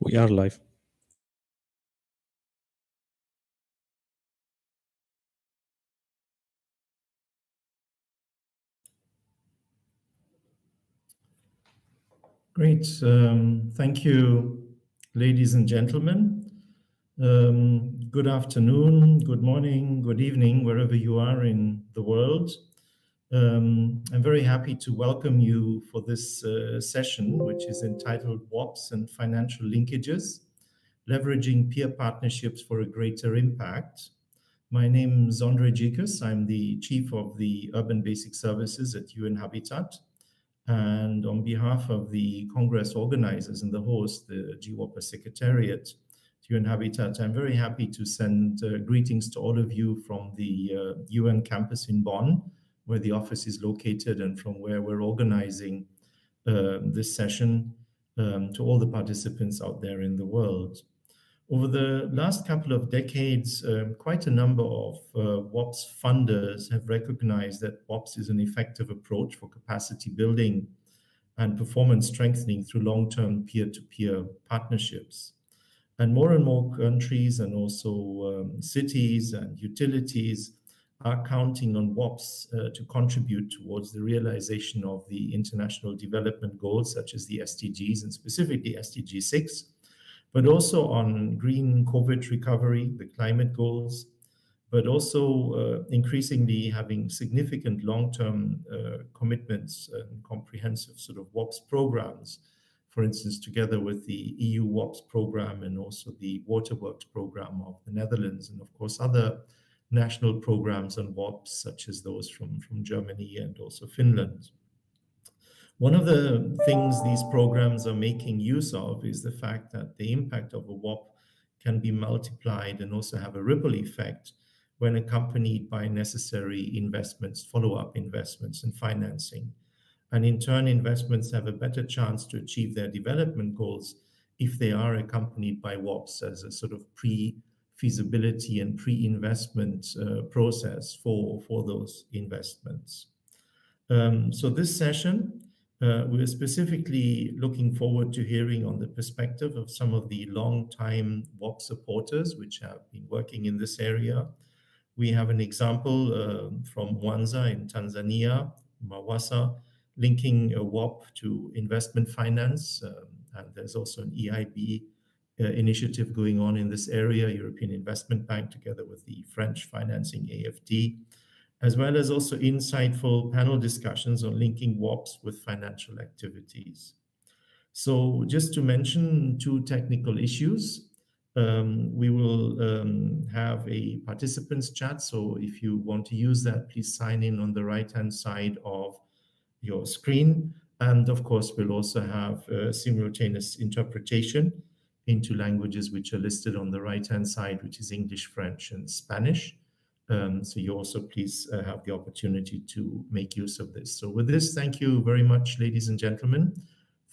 We are live. Great. Thank you, ladies and gentlemen. Good afternoon, good morning, good evening, wherever you are in the world. I'm very happy to welcome you for this session, which is entitled WOPs and Financial Linkages, Leveraging Peer Partnerships for a Greater Impact. My name is Andre Jikus. I'm the Chief of the Urban Basic Services at UN Habitat. And on behalf of the Congress organizers and the host, the GWOP Secretariat to UN Habitat, I'm very happy to send greetings to all of you from the UN campus in Bonn, where the office is located and from where we're organizing this session to all the participants out there in the world. Over the last couple of decades, quite a number of WOPs funders have recognized that WOPs is an effective approach for capacity building and performance strengthening through long-term peer-to-peer partnerships. And more countries and also cities and utilities are counting on WOPs to contribute towards the realization of the international development goals, such as the SDGs and specifically SDG 6, but also on green COVID recovery, the climate goals, but also increasingly having significant long-term commitments and comprehensive sort of WOPs programs, for instance, together with the EU WOPs program and also the Waterworks program of the Netherlands, and of course other national programs on WOPs, such as those from Germany and also Finland. One of the things these programs are making use of is the fact that the impact of a WOP can be multiplied and also have a ripple effect when accompanied by necessary investments, follow-up investments and financing. And in turn, investments have a better chance to achieve their development goals if they are accompanied by WOPs as a sort of pre-feasibility and pre-investment process for those investments. So this session, we're specifically looking forward to hearing on the perspective of some of the long-time WOP supporters which have been working in this area. We have an example from Mwanza in Tanzania, Mawasa, linking a WOP to investment finance. And there's also an EIB initiative going on in this area, European Investment Bank, together with the French financing AFD, as well as also insightful panel discussions on linking WOPs with financial activities. So just to mention two technical issues, we will have a participants chat. So if you want to use that, please sign in on the right-hand side of your screen. And of course, we'll also have simultaneous interpretation into languages which are listed on the right-hand side, which is English, French, and Spanish. So you also please have the opportunity to make use of this. So with this, thank you very much, ladies and gentlemen.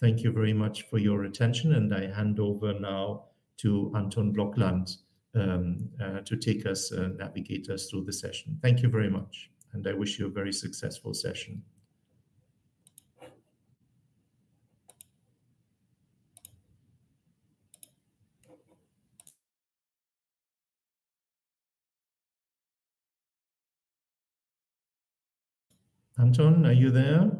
Thank you very much for your attention. And I hand over now to Anton Blockland to take us, navigate us through the session. Thank you very much. And I wish you a very successful session. Anton, are you there?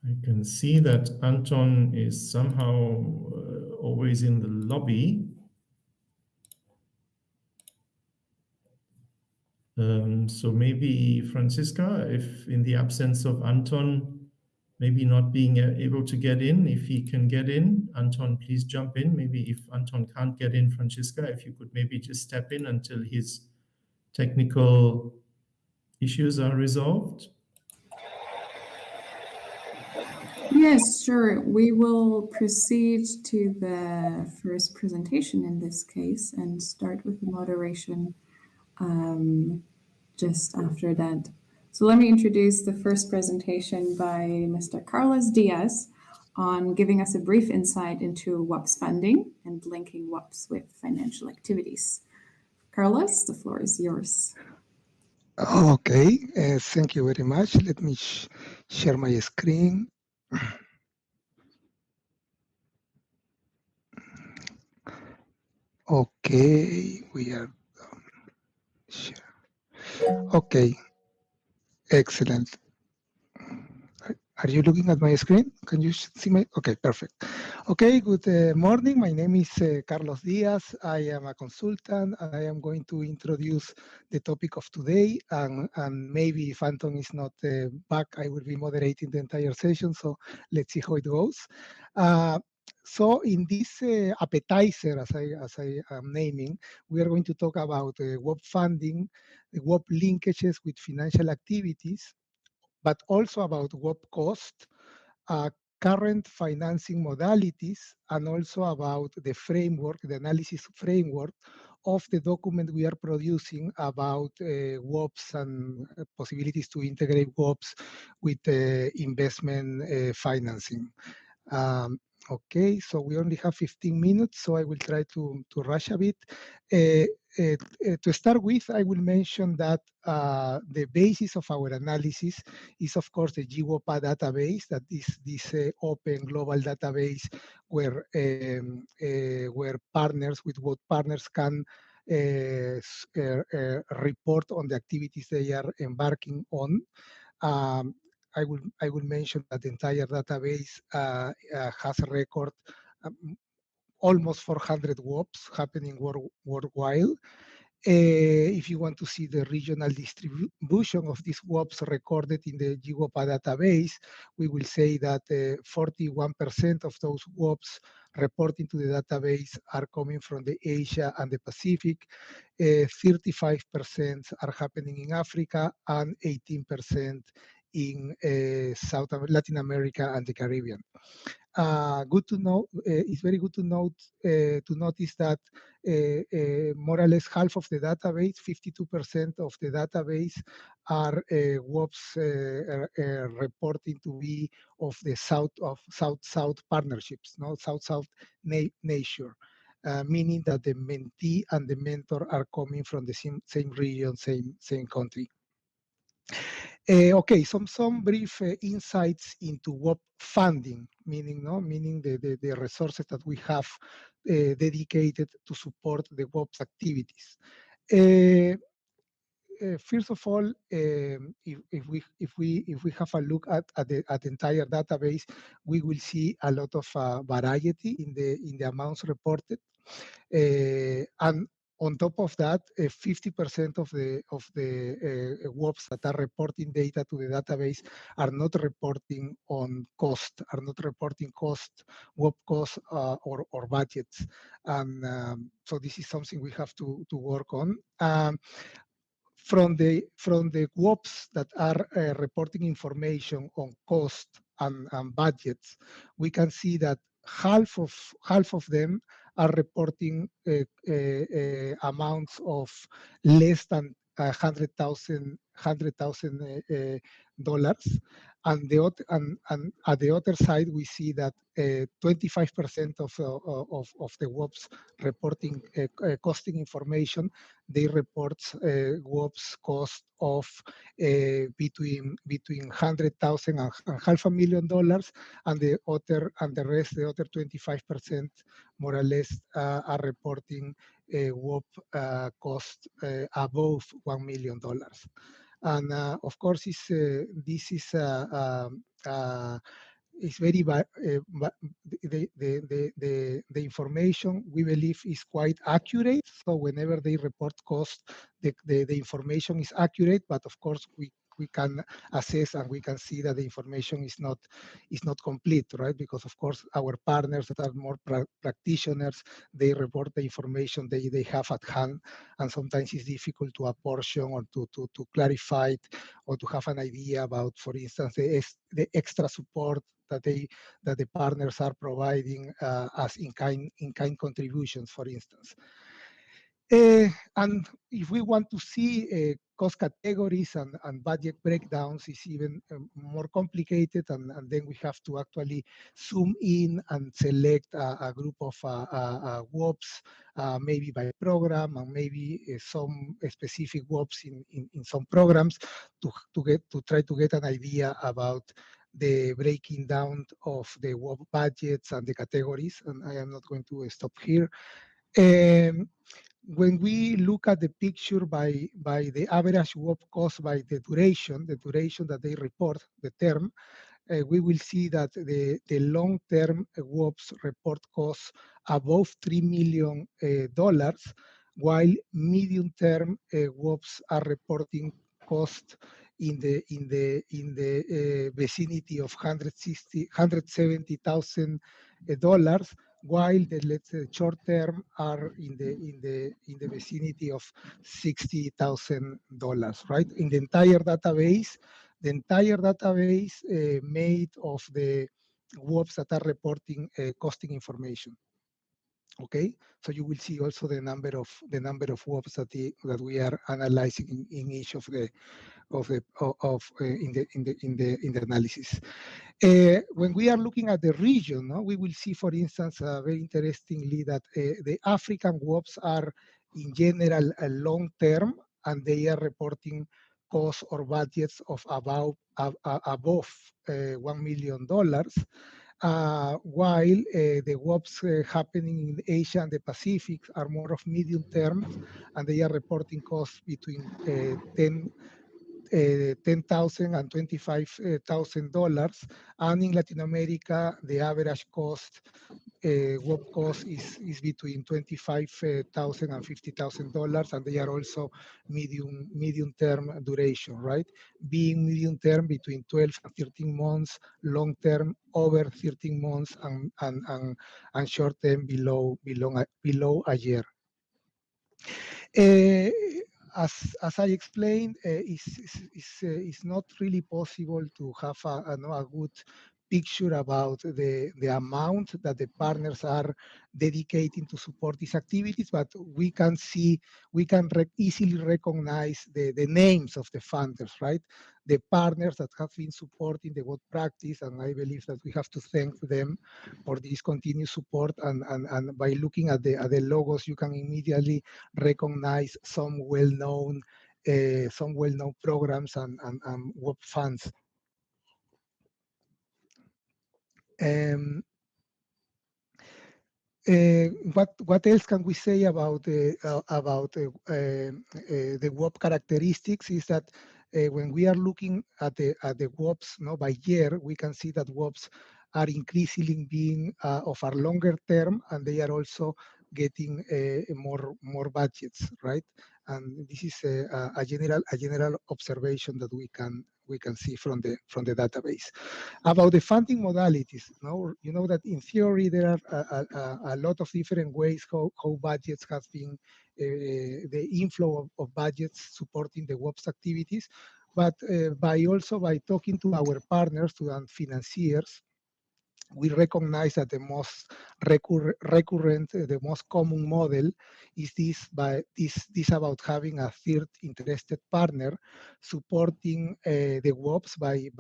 I can see that Anton is somehow always in the lobby. So maybe Francisca, if in the absence of Anton, maybe not being able to get in, if he can get in, Anton, please jump in. Maybe if Anton can't get in, Francisca, if you could maybe just step in until his technical issues are resolved. Yes, sure. We will proceed to the first presentation in this case and start with the moderation just after that. So let me introduce the first presentation by Mr. Carlos Diaz on giving us a brief insight into WOPs funding and linking WOPs with financial activities. Carlos, the floor is yours. Okay, thank you very much. Let me share my screen. Okay, we are share. Okay, excellent. Are you looking at my screen? Can you see my? Okay, perfect. Okay, good morning. My name is Carlos Diaz. I am a consultant, and I am going to introduce the topic of today. And maybe if Anton is not back, I will be moderating the entire session. So let's see how it goes. So in this appetizer, as I am naming, we are going to talk about WOP funding, the WOP linkages with financial activities, but also about WOP cost, current financing modalities, and also about the framework, the analysis framework of the document we are producing about WOPs and possibilities to integrate WOPs with investment financing. Okay, so we only have 15 minutes, so I will try to rush a bit. To start with, I will mention that the basis of our analysis is, of course, the GWOPA database, that is this open global database where partners, with what partners can report on the activities they are embarking on. I will mention that the entire database has a record almost 400 WOPs happening worldwide. If you want to see the regional distribution of these WOPs recorded in the GWOPA database, we will say that 41% of those WOPs reporting to the database are coming from the Asia and the Pacific, 35% are happening in Africa, and 18% in Latin America and the Caribbean. Good to know. It's very good to notice that more or less half of the database, 52% of the database, are WOPs reporting to be of the South-South partnerships, no South-South nature. Meaning that the mentee and the mentor are coming from the same region, same country. Okay, some brief insights into WOP funding, meaning the resources that we have dedicated to support the WOP's activities. First of all, if we have a look at the entire database, we will see a lot of variety in the amounts reported, and on top of that, 50% of the WOPs that are reporting data to the database are not reporting on cost, WOP cost or budgets, and so this is something we have to work on. From the WOPs that are reporting information on cost and budgets, we can see that half of them are reporting amounts of less than $100,000, and at the other side we see that 25% of the WOPs reporting costing information, they report WOPs cost of between $100,000 and $500,000, and the rest, the other 25%, more or less, are reporting WOP cost above $1 million. And of course, this is it's very the information we believe is quite accurate. So whenever they report cost, the information is accurate, but of course we can assess and we can see that the information is not complete, right? Because of course our partners that are more practitioners, they report the information they have at hand, and sometimes it's difficult to apportion or to clarify it, or to have an idea about, for instance, the extra support that the partners are providing as in kind contributions, for instance. And if we want to see cost categories and budget breakdowns, it's even more complicated, and then we have to actually zoom in and select a group of WOPs, maybe by program, and maybe some specific WOPs in some programs to try to get an idea about the breaking down of the WOP budgets and the categories. And I am not going to stop here. When we look at the picture by the average WOP cost by the duration that they report, the term, we will see that the long-term WOPs report costs above $3 million, while medium-term WOPs are reporting cost in the vicinity of $170,000, while the, let's say, short term are in the vicinity of $60,000, right? In the entire database, made of the WOPs that are reporting costing information. Okay, so you will see also the number of WOPs that we are analyzing in each of the in the analysis. When we are looking at the region, we will see, for instance, very interestingly, that the African WOPs are in general long term, and they are reporting costs or budgets of above $1 million. While the WOPs happening in Asia and the Pacific are more of medium term, and they are reporting costs between $10,000 and $25,000. And in Latin America, the average cost, WOP cost is between $25,000 and $50,000, and they are also medium term duration, right? Being medium term between 12 and 13 months, long term over 13 months, and short term below a year. As I explained, it's not really possible to have a good picture about the amount that the partners are dedicating to support these activities, but we can easily recognize the names of the funders, right? The partners that have been supporting the WOP practice, and I believe that we have to thank them for this continued support. And by looking at the logos, you can immediately recognize some well-known programs and WOP funds. What else can we say about the WOP characteristics is that when we are looking at the WOPs by year, we can see that WOPs are increasingly being of a longer term, and they are also getting more budgets, right? And this is a general observation that we can see from the database. About the funding modalities, you know that in theory there are a lot of different ways how budgets have been, the inflow of budgets supporting the WOPs activities, but by talking to our partners, to financiers, we recognize that the most recurrent, the most common model is this about having a third interested partner supporting the WOPs by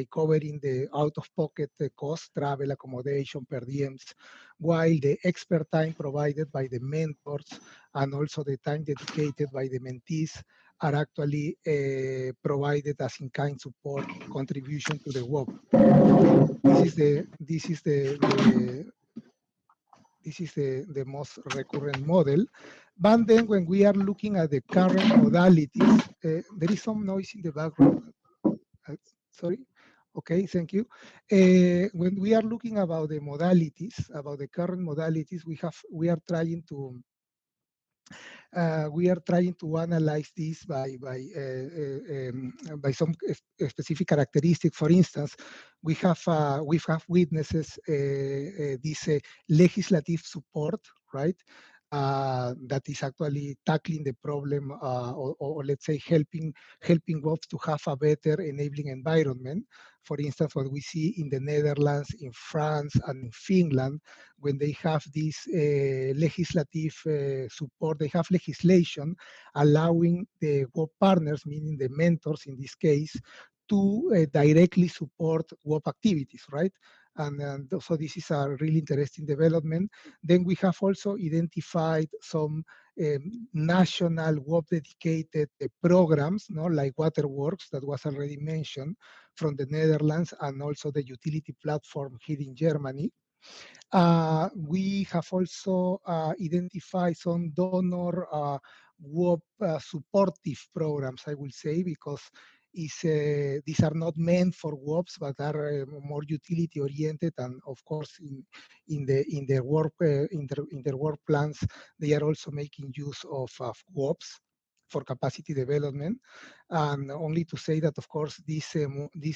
covering the out-of-pocket costs, travel, accommodation, per diems, while the expert time provided by the mentors and also the time dedicated by the mentees are actually provided as in-kind support contribution to the WOP. This is the most recurrent model. But then when we are looking at the current modalities, there is some noise in the background. Sorry. Okay, thank you. When we are looking about the modalities, about the current modalities, we are trying to analyze this by some specific characteristics. For instance, we have witnesses this legislative support, right? that is actually tackling the problem, or let's say helping WOPs to have a better enabling environment. For instance, what we see in the Netherlands, in France, and in Finland, when they have this legislative support, they have legislation allowing the WOP partners, meaning the mentors in this case, to directly support WOP activities, right? And so this is a really interesting development. Then we have also identified some national WOP dedicated programs, no, like Waterworks that was already mentioned from the Netherlands, and also the utility platform here in Germany. We have also identified some donor WOP supportive programs, I will say, because these are not meant for WOPs, but are more utility oriented, and of course, in their work plans, they are also making use of WOPs for capacity development. And only to say that, of course, these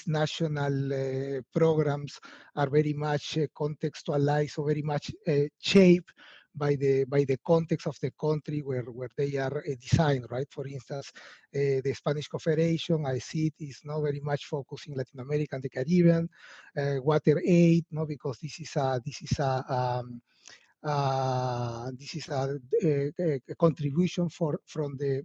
national programs are very much contextualized, or very much shaped by the context of the country where they are designed, right? For instance, the Spanish Confederation, I see it is now very much focusing Latin America and the Caribbean. Water Aid, no, because this is a contribution from the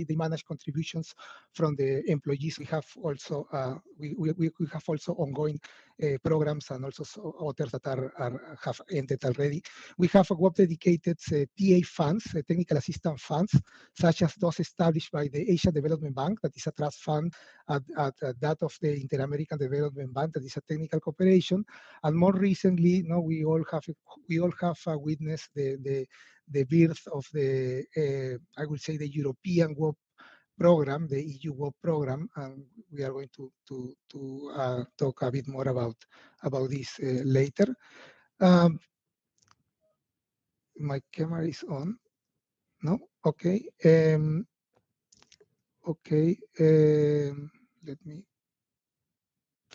they manage contributions from the employees. We have also we have also ongoing programs, and also others that have ended already. We have a WOP dedicated TA funds, technical assistance funds, such as those established by the Asian Development Bank, that is a trust fund at that of the Inter-American Development Bank, that is a technical cooperation. And more recently, we all have witnessed the birth of the, I will say, the European WOP program, the EU WOP program, and we are going to talk a bit more about this later. My camera is on. No, okay. Okay. Let me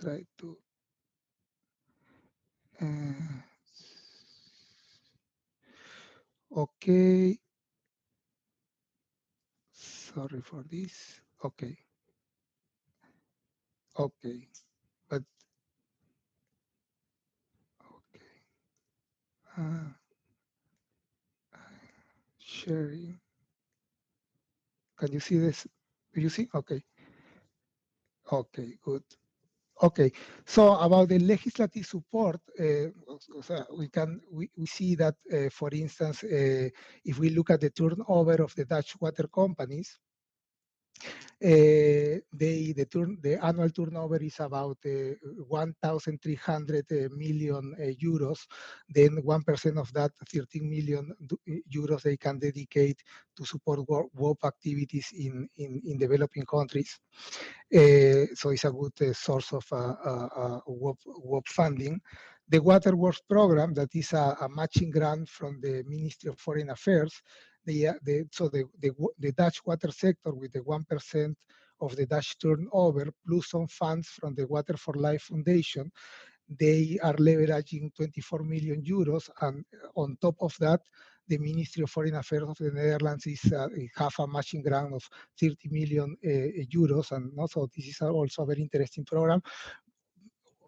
try to. Okay. Sorry for this. Okay. Okay. But okay. Sharing. Can you see this? Do you see? Okay. Okay, good. Okay, so about the legislative support, we see that, for instance, if we look at the turnover of the Dutch water companies, the annual turnover is about 1,300 million euros. Then 1% of that, 13 million euros, they can dedicate to support WOP activities in developing countries. So it's a good source of WOP funding. The Waterworks program, that is a matching grant from the Ministry of Foreign Affairs. The Dutch water sector, with the 1% of the Dutch turnover, plus some funds from the Water for Life Foundation, they are leveraging 24 million euros. And on top of that, the Ministry of Foreign Affairs of the Netherlands have a matching grant of 30 million euros. And also, this is also a very interesting program.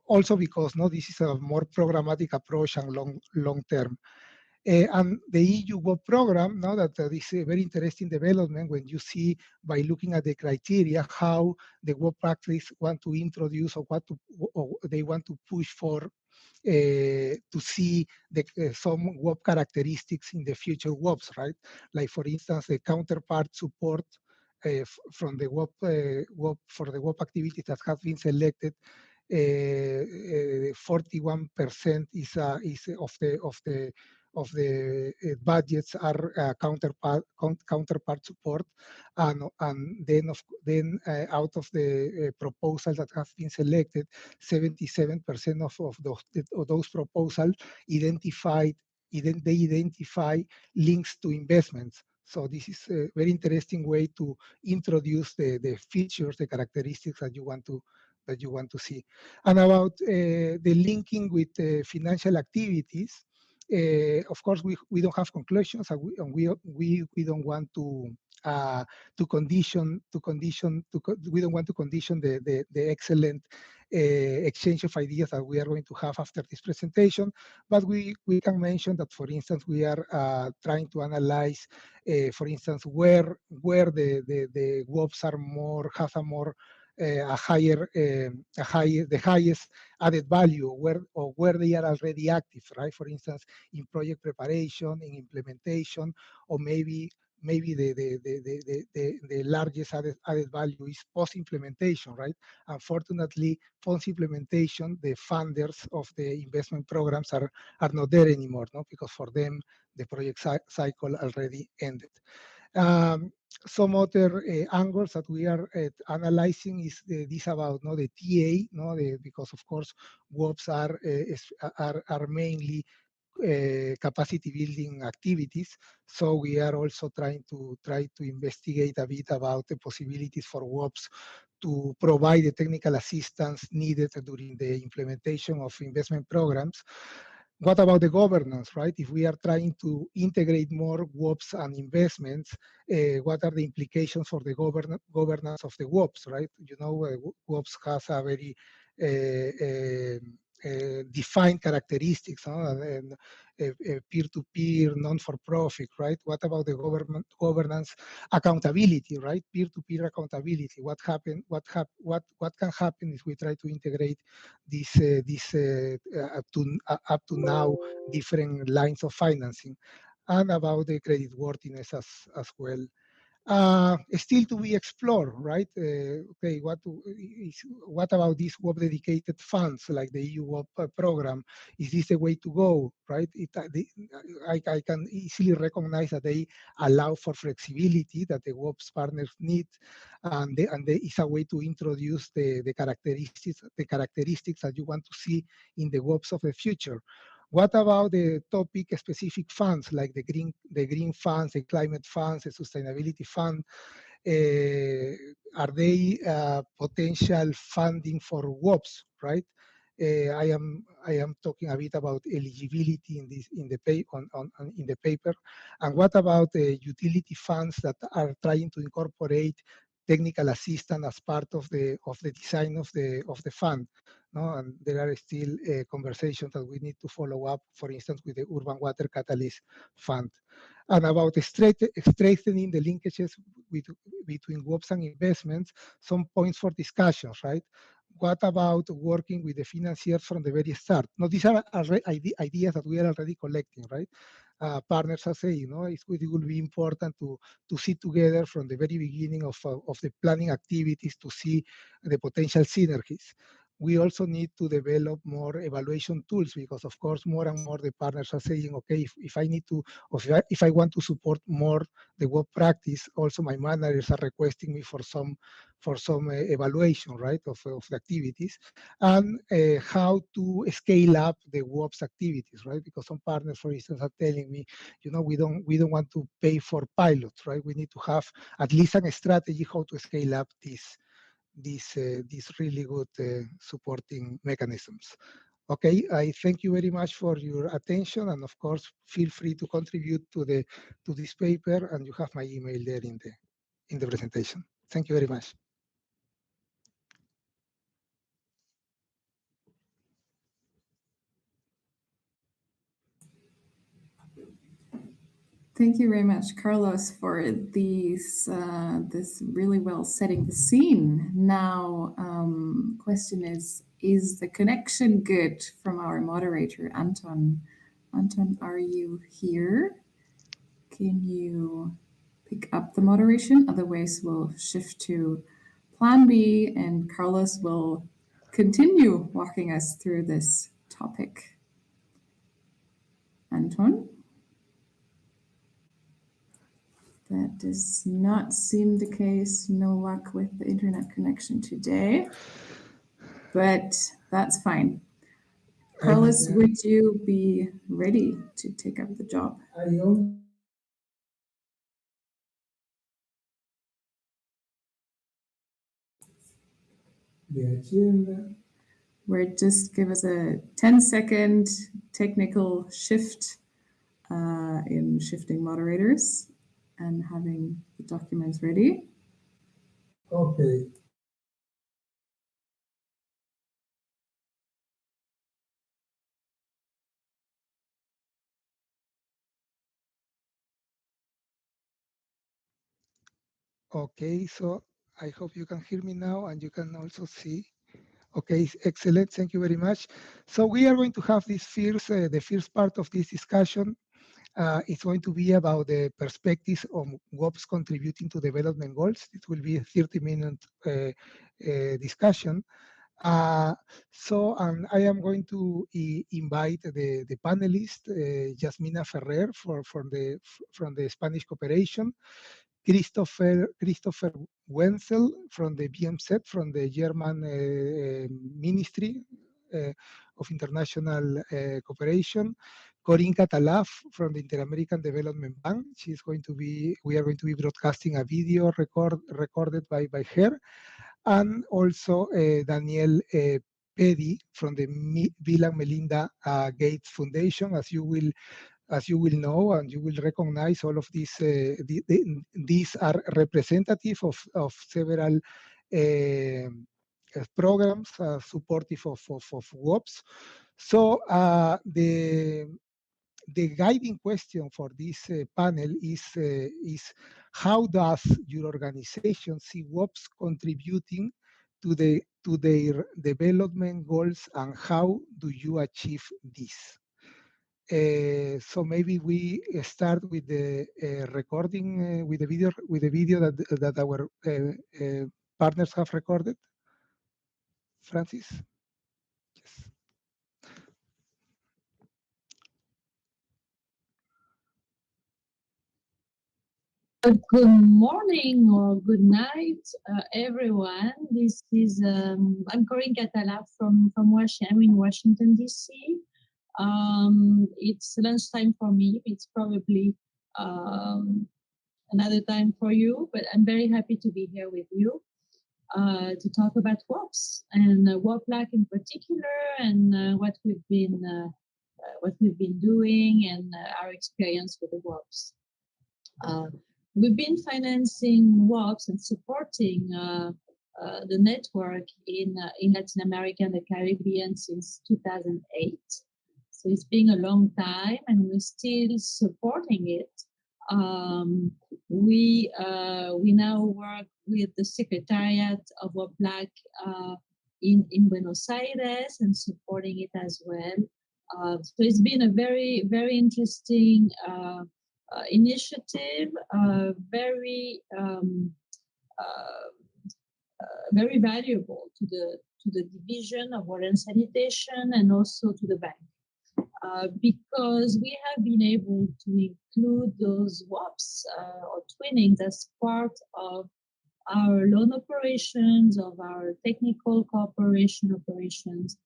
Also because this is a more programmatic approach and long term. And the EU WOP program, now that this is a very interesting development when you see, by looking at the criteria, how the WOP practice want to introduce, or they want to push for, to see some WOP characteristics in the future WOPs, right? Like, for instance, the counterpart support from the WOP, for the WOP activities that have been selected. 41% is of the budgets are counterpart support, and then out of the proposals that have been selected, 77% of those proposals identify links to investments. So this is a very interesting way to introduce the features, the characteristics that you want to see. And about the linking with financial activities, of course, we don't have conclusions, and we don't want to we don't want to condition the excellent exchange of ideas that we are going to have after this presentation. But we can mention that, for instance, we are trying to analyze, for instance, where the WOPs are have a more the highest added value, where they are already active, right? For instance, in project preparation, in implementation, or maybe the largest added value is post-implementation, right? Unfortunately, post-implementation, the funders of the investment programs are not there anymore, no? Because for them, the project cycle already ended. Some other angles that we are analyzing is this about the TA, because of course WOPs are mainly capacity building activities. So we are also trying to investigate a bit about the possibilities for WOPs to provide the technical assistance needed during the implementation of investment programs. What about the governance, right? If we are trying to integrate more WOPs and investments, what are the implications for the governance of the WOPs, right? You know, WOPs has a very defined characteristics, and peer-to-peer, non-for-profit, right? What about the governance accountability, right? Peer-to-peer accountability. What can happen if we try to integrate this up to now different lines of financing, and about the credit worthiness as well. Still to be explored, right? Okay, what about these WOP dedicated funds like the EU WOP program? Is this the way to go, right? I can easily recognize that they allow for flexibility that the WOPs partners need, and it's a way to introduce the characteristics that you want to see in the WOPs of the future. What about the topic-specific funds like the green funds, the climate funds, the sustainability fund? Are they potential funding for WOPs, right? I am talking a bit about eligibility in the paper, and what about the utility funds that are trying to incorporate technical assistance as part of the design of the fund? No, and there are still conversations that we need to follow up, for instance, with the Urban Water Catalyst Fund. And about strengthening the linkages between WOPs and investments, some points for discussions, right? What about working with the financiers from the very start? Now, these are ideas that we are already collecting, right? Partners are saying, it will be important to sit together from the very beginning of the planning activities to see the potential synergies. We also need to develop more evaluation tools, because of course more and more the partners are saying, okay, if I need to, or if I want to support more the WOP practice, also my managers are requesting me for some evaluation, right, of the activities, and how to scale up the WOPs activities, right? Because some partners, for instance, are telling me, we don't want to pay for pilots, right? We need to have at least a strategy how to scale up these really good supporting mechanisms. Okay, I thank you very much for your attention, and of course, feel free to contribute to this paper, and you have my email there in the presentation. Thank you very much. Thank you very much, Carlos, for this really well setting the scene. Now, question is the connection good from our moderator, Anton? Anton, are you here? Can you pick up the moderation? Otherwise, we'll shift to plan B, and Carlos will continue walking us through this topic. Anton? That does not seem the case. No luck with the internet connection today, but that's fine. Carlos, would you be ready to take up the job? Where just give us a 10-second technical shift in shifting moderators and having the documents ready. Okay. Okay, so I hope you can hear me now and you can also see. Okay, excellent. Thank you very much. So we are going to have this the first part of this discussion. It's going to be about the perspectives of WOPs contributing to development goals. It will be a 30-minute discussion. So I am going to invite the panelist, Yasmina Ferrer from the Spanish Cooperation, Christopher Wenzel from the BMZ, from the German Ministry of International Cooperation, Corinne Catalaf from the Inter-American Development Bank. We are going to be broadcasting a video recorded by her, and also Daniel Pedi from the Bill and Melinda Gates Foundation. As you will know and you will recognize, all of these these are representative of several programs supportive of WOPs. So the guiding question for this panel is how does your organization see WOPs contributing to their development goals, and how do you achieve this? So maybe we start with the recording with the video that our partners have recorded. Francis, yes. Good morning or good night, everyone. This is I'm Corinne Catalaf from Washington. I'm in Washington D.C. It's lunchtime for me. It's probably another time for you, but I'm very happy to be here with you to talk about WOPs and WOPLAC in particular, and what we've been doing and our experience with the WOPs. We've been financing WOPs and supporting the network in Latin America and the Caribbean since 2008. So it's been a long time, and we're still supporting it. We now work with the Secretariat of WOPLAC in Buenos Aires and supporting it as well. So it's been a very, very interesting initiative, very valuable to the division of water and sanitation, and also to the bank, because we have been able to include those WOPs or twinnings as part of our loan operations, of our technical cooperation operations,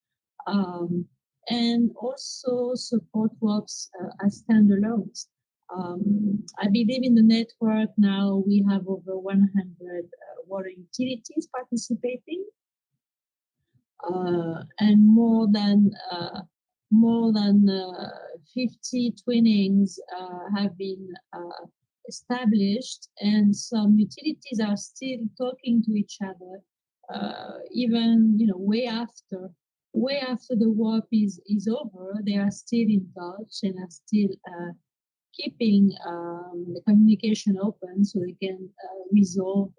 and also support WOPs as standalones. I believe in the network now we have over 100 water utilities participating, and more than 50 twinnings have been established, and some utilities are still talking to each other, even way after the WOP is over. They are still in touch and are still keeping the communication open so they can resolve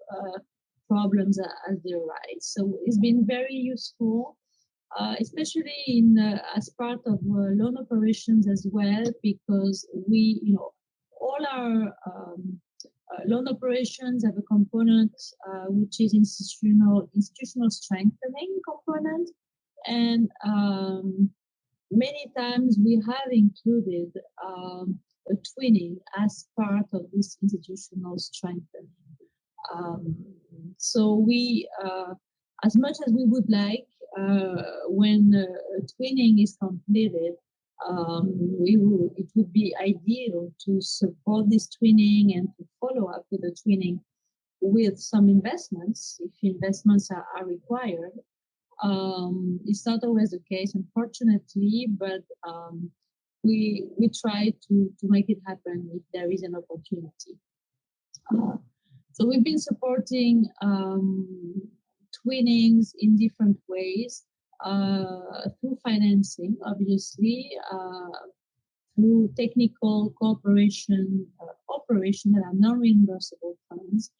problems as they arise. So it's been very useful, especially as part of loan operations as well, because all our loan operations have a component which is institutional strengthening component, and many times we have included a twinning as part of this institutional strengthening. So we, as much as we would like, when twinning is completed, it would be ideal to support this twinning and to follow up with the twinning with some investments, if investments are required, It's not always the case, unfortunately, but we try to make it happen if there is an opportunity. So we've been supporting twinnings in different ways, through financing, obviously, through technical cooperation, operational and non-reimbursable funds.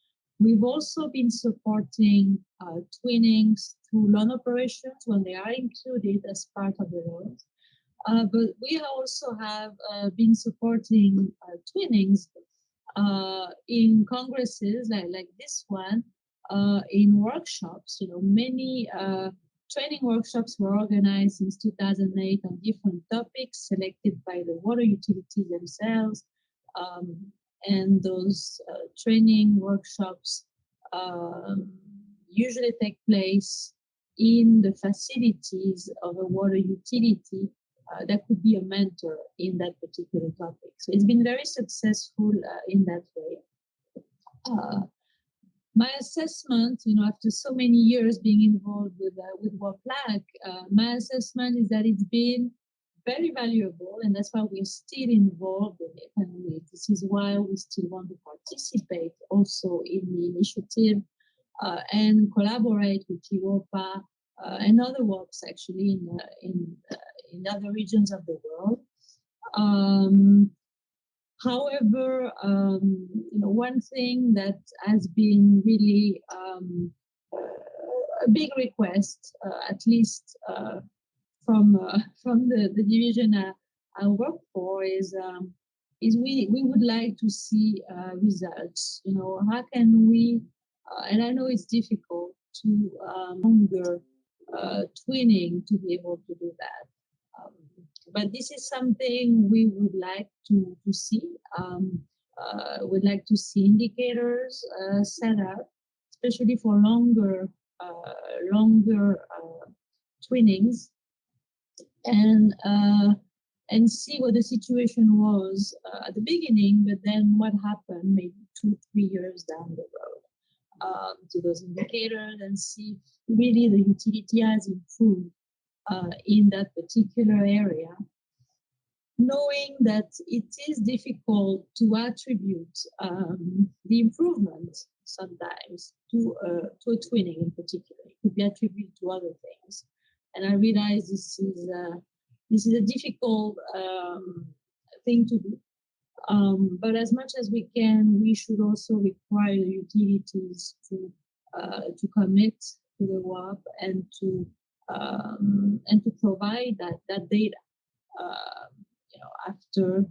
We've also been supporting twinnings through loan operations when they are included as part of the loans. But we also have been supporting twinnings in congresses like this one, in workshops. Many training workshops were organized since 2008 on different topics selected by the water utilities themselves. And those training workshops usually take place in the facilities of a water utility that could be a mentor in that particular topic. So it's been very successful in that way. My assessment, after so many years being involved with WOPLAC, my assessment is that it's been very valuable, and that's why we're still involved in it. And this is why we still want to participate also in the initiative and collaborate with WOPA and other WOPs actually in other regions of the world. However, one thing that has been really a big request, at least from the division I work for, is we would like to see results. How can we? And I know it's difficult to longer twinning to be able to do that. But this is something we would like to see. Would like to see indicators set up, especially for longer twinnings, and see what the situation was at the beginning, but then what happened maybe 2-3 years down the road to those indicators, and see if really the utility has improved in that particular area, knowing that it is difficult to attribute the improvement sometimes to a twinning in particular. It could be attributed to other things, and I realize this is a difficult thing to do. But as much as we can, we should also require the utilities to commit to the WOP and to provide that data. After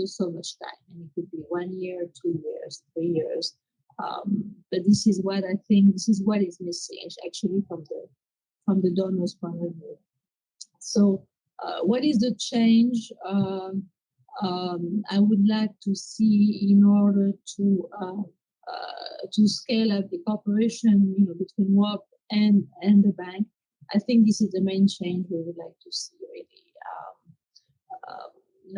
so much time, and it could be 1 year, 2 years, 3 years. But this is what I think. This is what is missing, actually, from the donors' point of view. So, what is the change I would like to see in order to scale up the cooperation, between WOP and the bank? I think this is the main change we would like to see, really.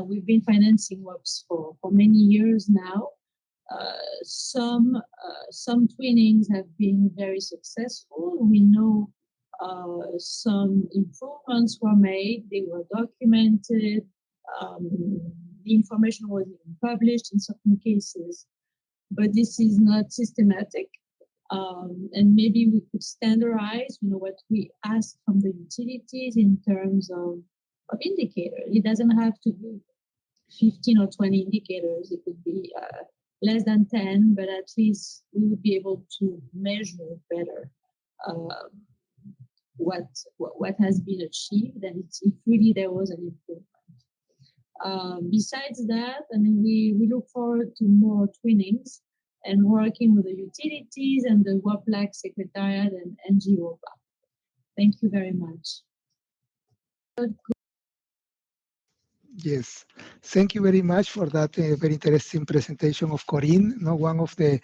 We've been financing WOPs for many years now. Some twinnings have been very successful. We know some improvements were made. They were documented. The information was even published in certain cases, but this is not systematic. And maybe we could standardize, what we ask from the utilities in terms of indicators. It doesn't have to be 15 or 20 indicators. It could be less than 10, but at least we would be able to measure better what has been achieved, and if really there was an improvement. Besides that, we look forward to more twinnings and working with the utilities and the WOPLAC Secretariat and NGOPA. Thank you very much. Yes, thank you very much for that very interesting presentation of Corinne. One of the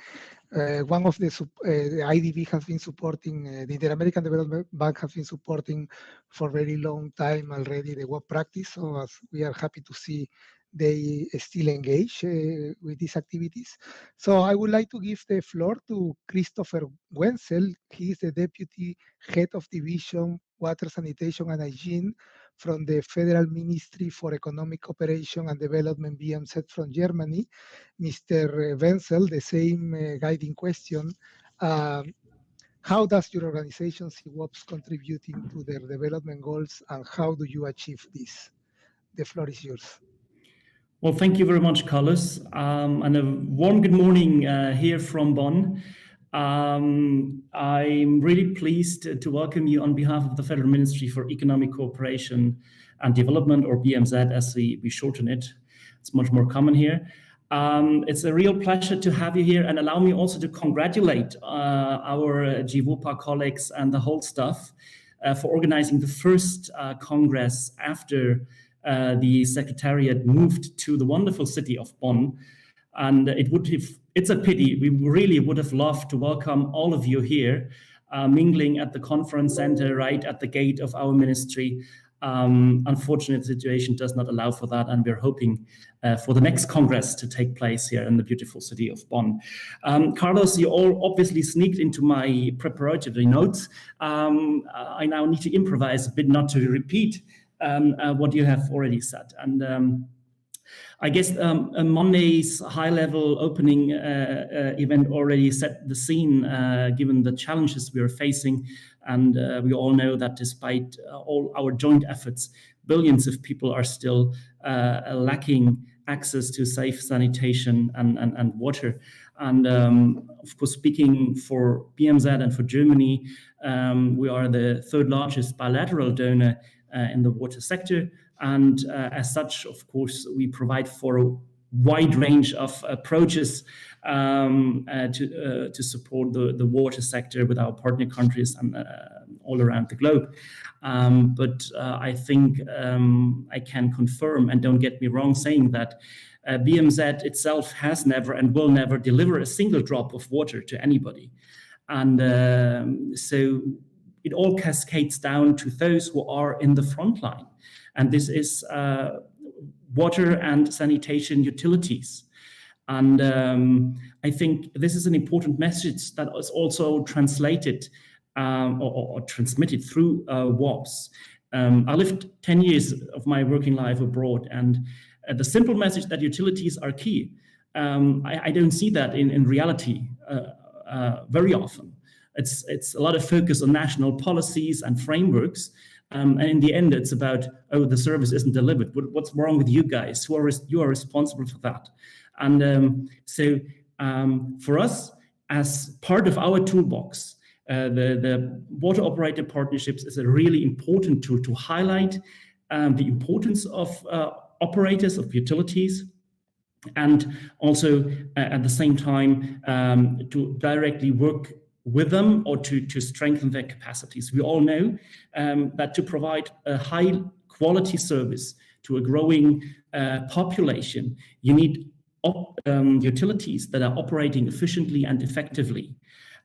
IDB has been supporting, the Inter-American Development Bank has been supporting for a very long time already the WOP practice. So as we are happy to see they still engage with these activities. So I would like to give the floor to Christopher Wenzel. He is the Deputy Head of Division water, sanitation, and hygiene from the Federal Ministry for Economic Cooperation and Development, BMZ from Germany. Mr. Wenzel, the same guiding question. How does your organization see WOPs contributing to their development goals, and how do you achieve this? The floor is yours. Well, thank you very much, Carlos, and a warm good morning here from Bonn. I'm really pleased to welcome you on behalf of the Federal Ministry for Economic Cooperation and Development, or BMZ as we shorten it. It's much more common here. It's a real pleasure to have you here, and allow me also to congratulate our GWOPA colleagues and the whole staff for organizing the first Congress after the Secretariat moved to the wonderful city of Bonn. And it's a pity. We really would have loved to welcome all of you here, mingling at the conference center right at the gate of our ministry. Unfortunately, the situation does not allow for that, and we're hoping for the next Congress to take place here in the beautiful city of Bonn. Carlos, you all obviously sneaked into my preparatory notes. I now need to improvise a bit, not to repeat what you have already said. And I guess Monday's high-level opening event already set the scene, given the challenges we are facing. And we all know that despite all our joint efforts, billions of people are still lacking access to safe sanitation and water. And of course, speaking for BMZ and for Germany, we are the third largest bilateral donor in the water sector. And as such, of course, we provide for a wide range of approaches to support the water sector with our partner countries and all around the globe. But I think I can confirm, and don't get me wrong saying that, BMZ itself has never and will never deliver a single drop of water to anybody. And so it all cascades down to those who are in the front line. And this is water and sanitation utilities. And I think this is an important message that is also translated or transmitted through WOPs. I lived 10 years of my working life abroad, and the simple message that utilities are key, I don't see that in reality very often. It's a lot of focus on national policies and frameworks. And in the end, it's about, oh, the service isn't delivered. What's wrong with you guys? You are responsible for that. And so for us, as part of our toolbox, the water operator partnerships is a really important tool to highlight the importance of operators of utilities, and also at the same time to directly work with them or to strengthen their capacities. We all know that to provide a high quality service to a growing population, you need utilities that are operating efficiently and effectively.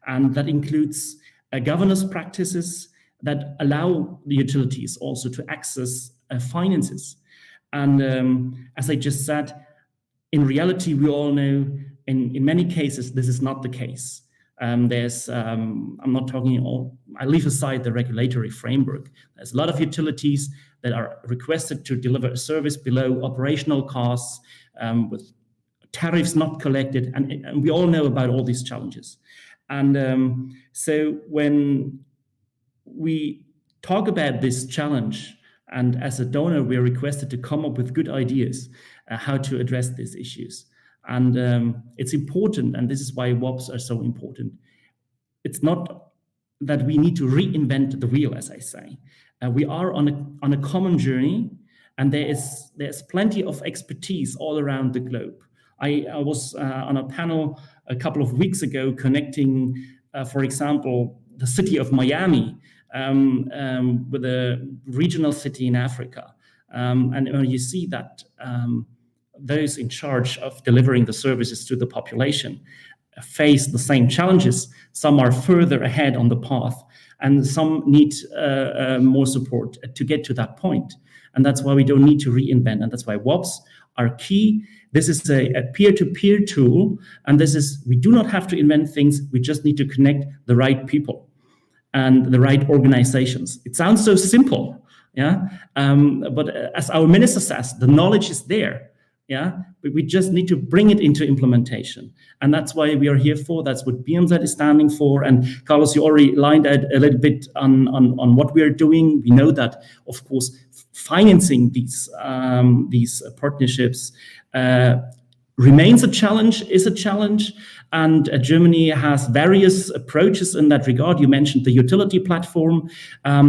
And that includes governance practices that allow the utilities also to access finances. And as I just said, in reality, we all know in many cases, this is not the case. I'm not talking, I leave aside the regulatory framework. There's a lot of utilities that are requested to deliver a service below operational costs, with tariffs not collected, and we all know about all these challenges. And so when we talk about this challenge, and as a donor, we are requested to come up with good ideas how to address these issues. And it's important, and this is why WOPs are so important. It's not that we need to reinvent the wheel, as I say. We are on a common journey, and there's plenty of expertise all around the globe. I was on a panel a couple of weeks ago connecting, for example, the city of Miami with a regional city in Africa. And when you see that those in charge of delivering the services to the population face the same challenges, some are further ahead on the path, and some need more support to get to that point. And that's why we don't need to reinvent, and that's why WOPs are key. This is a peer-to-peer tool, and we do not have to invent things, we just need to connect the right people. and the right organizations. It sounds so simple, yeah. But as our minister says, the knowledge is there, yeah. But we just need to bring it into implementation, and that's why we are here for. That's what BMZ is standing for. And Carlos, you already lined out a little bit on what we are doing. We know that, of course, financing these partnerships remains a challenge, is a challenge. And Germany has various approaches in that regard. You mentioned the utility platform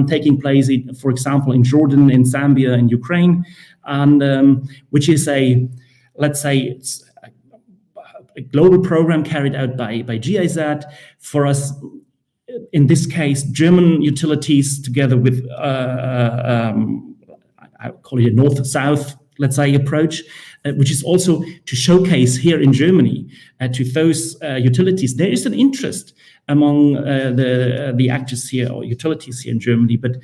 taking place, for example, in Jordan, in Zambia, in Ukraine, and which is let's say, it's a global program carried out by GIZ. For us, in this case, German utilities together with, I call it a north-south, let's say, approach, which is also to showcase here in Germany to those utilities. There is an interest among the actors here or utilities here in Germany, but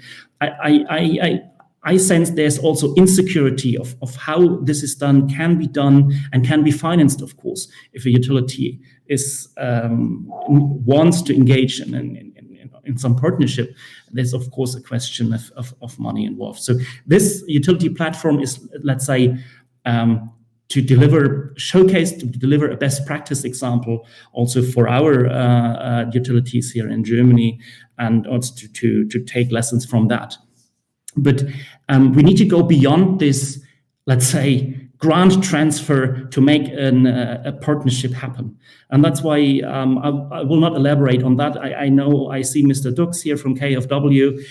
I sense there's also insecurity of how this is done, can be done, and can be financed, of course, if a utility is wants to engage in some partnership. There's, of course, a question of money involved. So this utility platform is, let's say, to deliver a best practice example also for our utilities here in Germany, and also to take lessons from that. But we need to go beyond this, let's say, grant transfer to make a partnership happen. And that's why I will not elaborate on that. I know I see Mr. Dux here from KfW.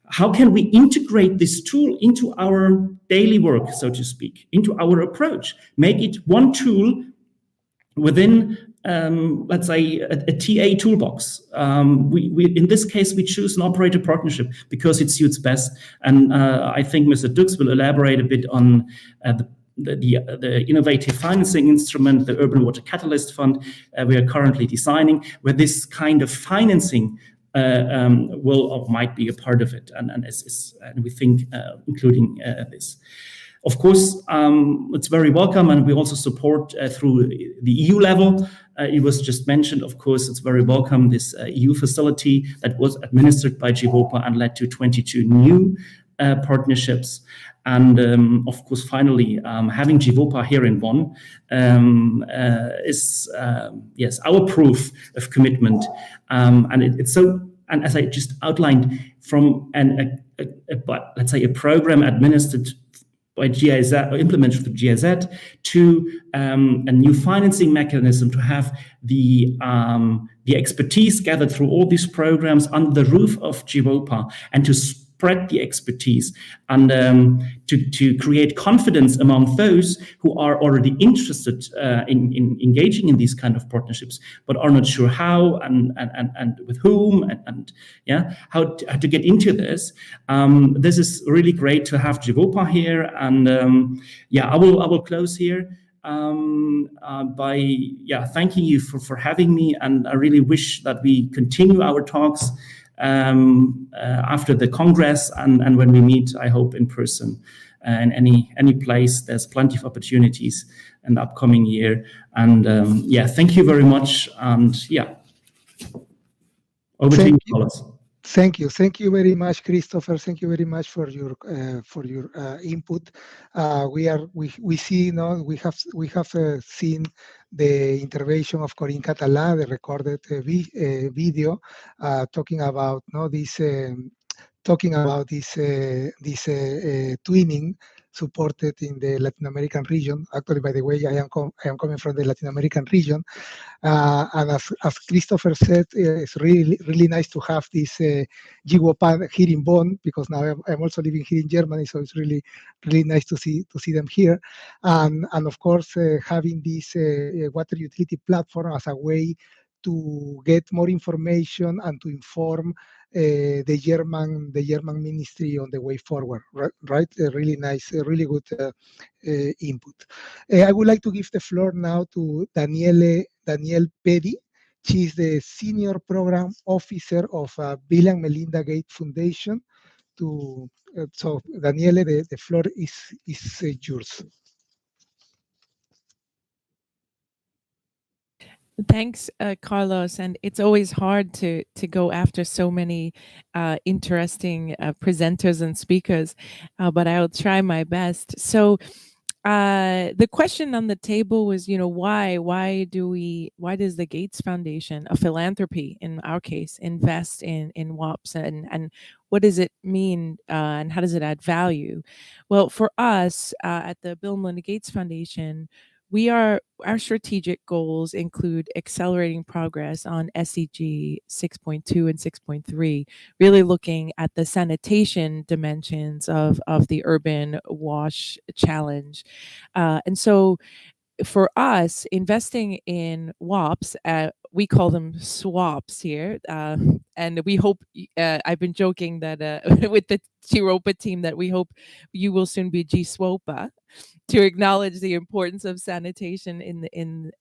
How can we integrate this tool into our daily work, so to speak, into our approach? Make it one tool within, let's say, a TA toolbox. We in this case, we choose an operator partnership because it suits best. And I think Mr. Dux will elaborate a bit on the innovative financing instrument, the Urban Water Catalyst Fund we are currently designing, where this kind of financing will or might be a part of it, and we think including this. Of course, it's very welcome, and we also support through the EU level. It was just mentioned, of course, it's very welcome, this EU facility that was administered by GWOPA and led to 22 new partnerships. And of course, finally, having GWOPA here in Bonn is, yes, our proof of commitment. And it's so, and as I just outlined, from let's say a program administered by GIZ or implemented through GIZ to a new financing mechanism to have the expertise gathered through all these programs under the roof of GWOPA, and to spread the expertise and to create confidence among those who are already interested in engaging in these kind of partnerships, but are not sure how and with whom and yeah, how to get into this. This is really great to have GWOPA here, and yeah, I will close here by thanking you for having me, and I really wish that we continue our talks after the Congress and when we meet, I hope in person in any place. There's plenty of opportunities in the upcoming year, and thank you very much, and over to you, Carlos. Thank you very much, Christopher. Thank you very much for your input. We see now we have seen the intervention of Corinne Català, the recorded video talking about this twinning supported in the Latin American region. Actually, by the way, I am coming from the Latin American region, and as Christopher said, it's really nice to have this GWOPA here in Bonn, because now I'm also living here in Germany, so it's really nice to see them here, and of course having this water utility platform as a way to get more information and to inform the German ministry on the way forward, right? Really nice, really good input. I would like to give the floor now to Danielle Pedi. She is the Senior Program Officer of Bill and Melinda Gates Foundation. So Danielle, the floor is yours. Thanks, Carlos. And it's always hard to go after so many interesting presenters and speakers, but I'll try my best. So, the question on the table was, why does the Gates Foundation, a philanthropy in our case, invest in WOPs, and what does it mean, and how does it add value? Well, for us at the Bill and Melinda Gates Foundation, our strategic goals include accelerating progress on SDG 6.2 and 6.3, really looking at the sanitation dimensions of the urban wash challenge. And so for us, investing in WOPs, we call them swaps here, and we hope. I've been joking that with the Chiropa team that we hope you will soon be GSWOPA to acknowledge the importance of sanitation in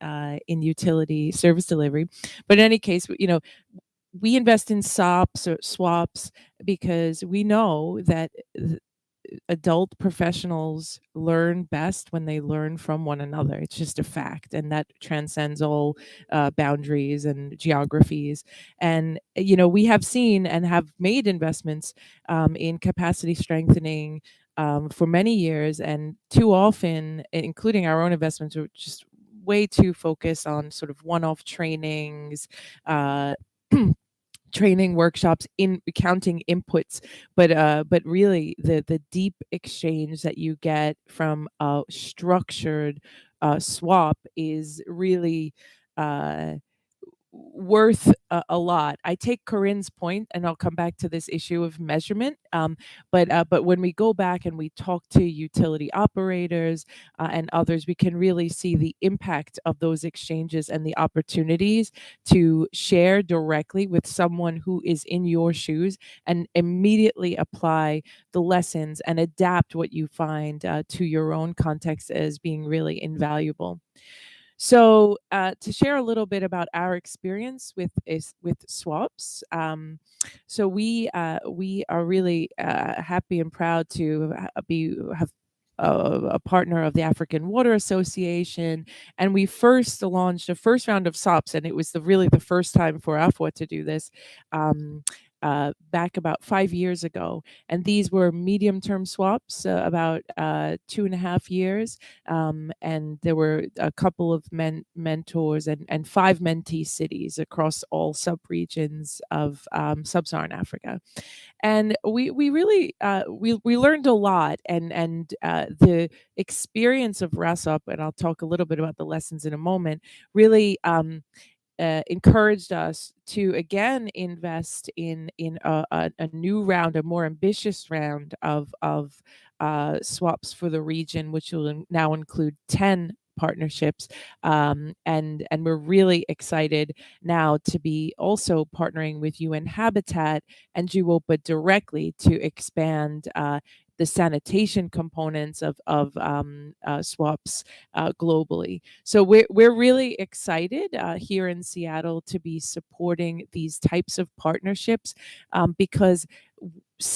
utility service delivery. But in any case, we invest in SOPs or swaps because we know that adult professionals learn best when they learn from one another. It's just a fact, and that transcends all boundaries and geographies. And we have seen and have made investments in capacity strengthening for many years, and too often, including our own investments, are just way too focused on sort of one-off trainings. Training workshops in counting inputs, but really the deep exchange that you get from a structured swap is really uh, worth a lot. I take Corinne's point, and I'll come back to this issue of measurement. But when we go back and we talk to utility operators and others, we can really see the impact of those exchanges and the opportunities to share directly with someone who is in your shoes and immediately apply the lessons and adapt what you find to your own context as being really invaluable. So, to share a little bit about our experience with swaps, so we are really happy and proud to have a partner of the African Water Association, and we first launched the first round of SOPs, and it was really the first time for AFWA to do this. Back about 5 years ago, and these were medium-term swaps, about 2.5 years, and there were a couple of mentors and 5 mentee cities across all subregions of sub-Saharan Africa. And we really we learned a lot, and the experience of RASOP, and I'll talk a little bit about the lessons in a moment, really encouraged us to again invest in a new round, a more ambitious round of swaps for the region, which will now include 10 partnerships, and we're really excited now to be also partnering with UN Habitat and GWOPA directly to expand the sanitation components of swaps globally. So we're really excited here in Seattle to be supporting these types of partnerships, because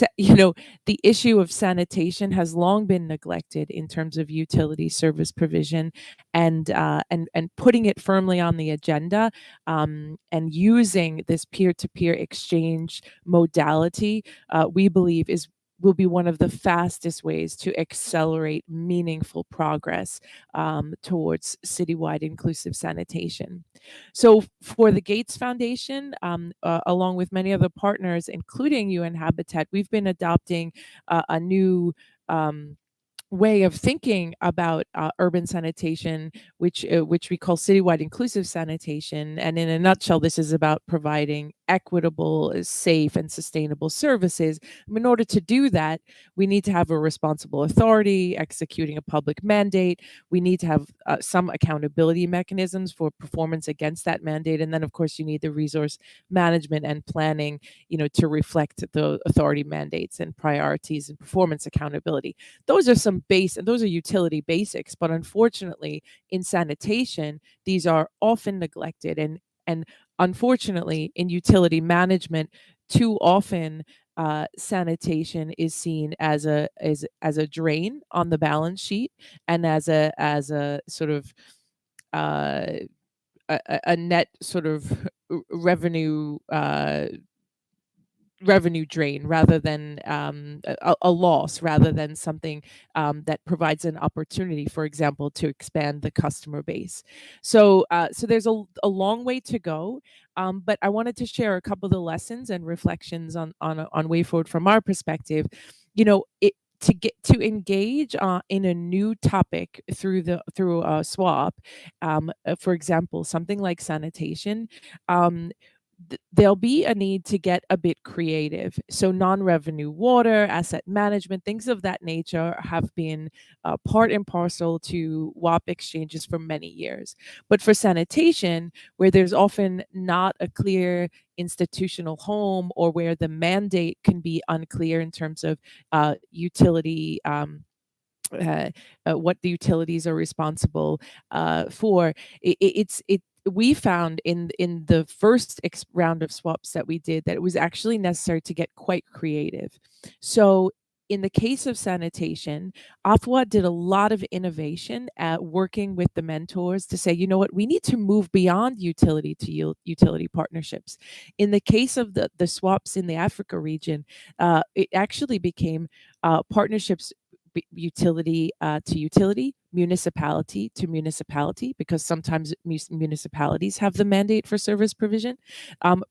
the issue of sanitation has long been neglected in terms of utility service provision, and putting it firmly on the agenda, and using this peer-to-peer exchange modality, we believe will be one of the fastest ways to accelerate meaningful progress towards citywide inclusive sanitation. So for the Gates Foundation, along with many other partners, including UN Habitat, we've been adopting a new way of thinking about urban sanitation, which we call citywide inclusive sanitation. And in a nutshell, this is about providing equitable, safe, and sustainable services. In order to do that, we need to have a responsible authority executing a public mandate. We need to have some accountability mechanisms for performance against that mandate. And then, of course, you need the resource management and planning, to reflect the authority mandates and priorities and performance accountability. Those are utility basics, but unfortunately in sanitation, these are often neglected, and unfortunately in utility management, too often sanitation is seen as a drain on the balance sheet, and as a sort of a net sort of revenue drain rather than a loss, rather than something that provides an opportunity, for example, to expand the customer base. So there's a long way to go, but I wanted to share a couple of the lessons and reflections on way forward from our perspective. To engage in a new topic through a swap, for example, something like sanitation. There'll be a need to get a bit creative. So, non revenue water, asset management, things of that nature have been part and parcel to WOP exchanges for many years. But for sanitation, where there's often not a clear institutional home, or where the mandate can be unclear in terms of utility. What the utilities are responsible for. We found in the first round of swaps that we did that it was actually necessary to get quite creative. So in the case of sanitation, Afwa did a lot of innovation at working with the mentors to say, you know what, we need to move beyond utility to utility partnerships. In the case of the swaps in the Africa region, it actually became partnerships, utility to utility, municipality to municipality, because sometimes municipalities have the mandate for service provision,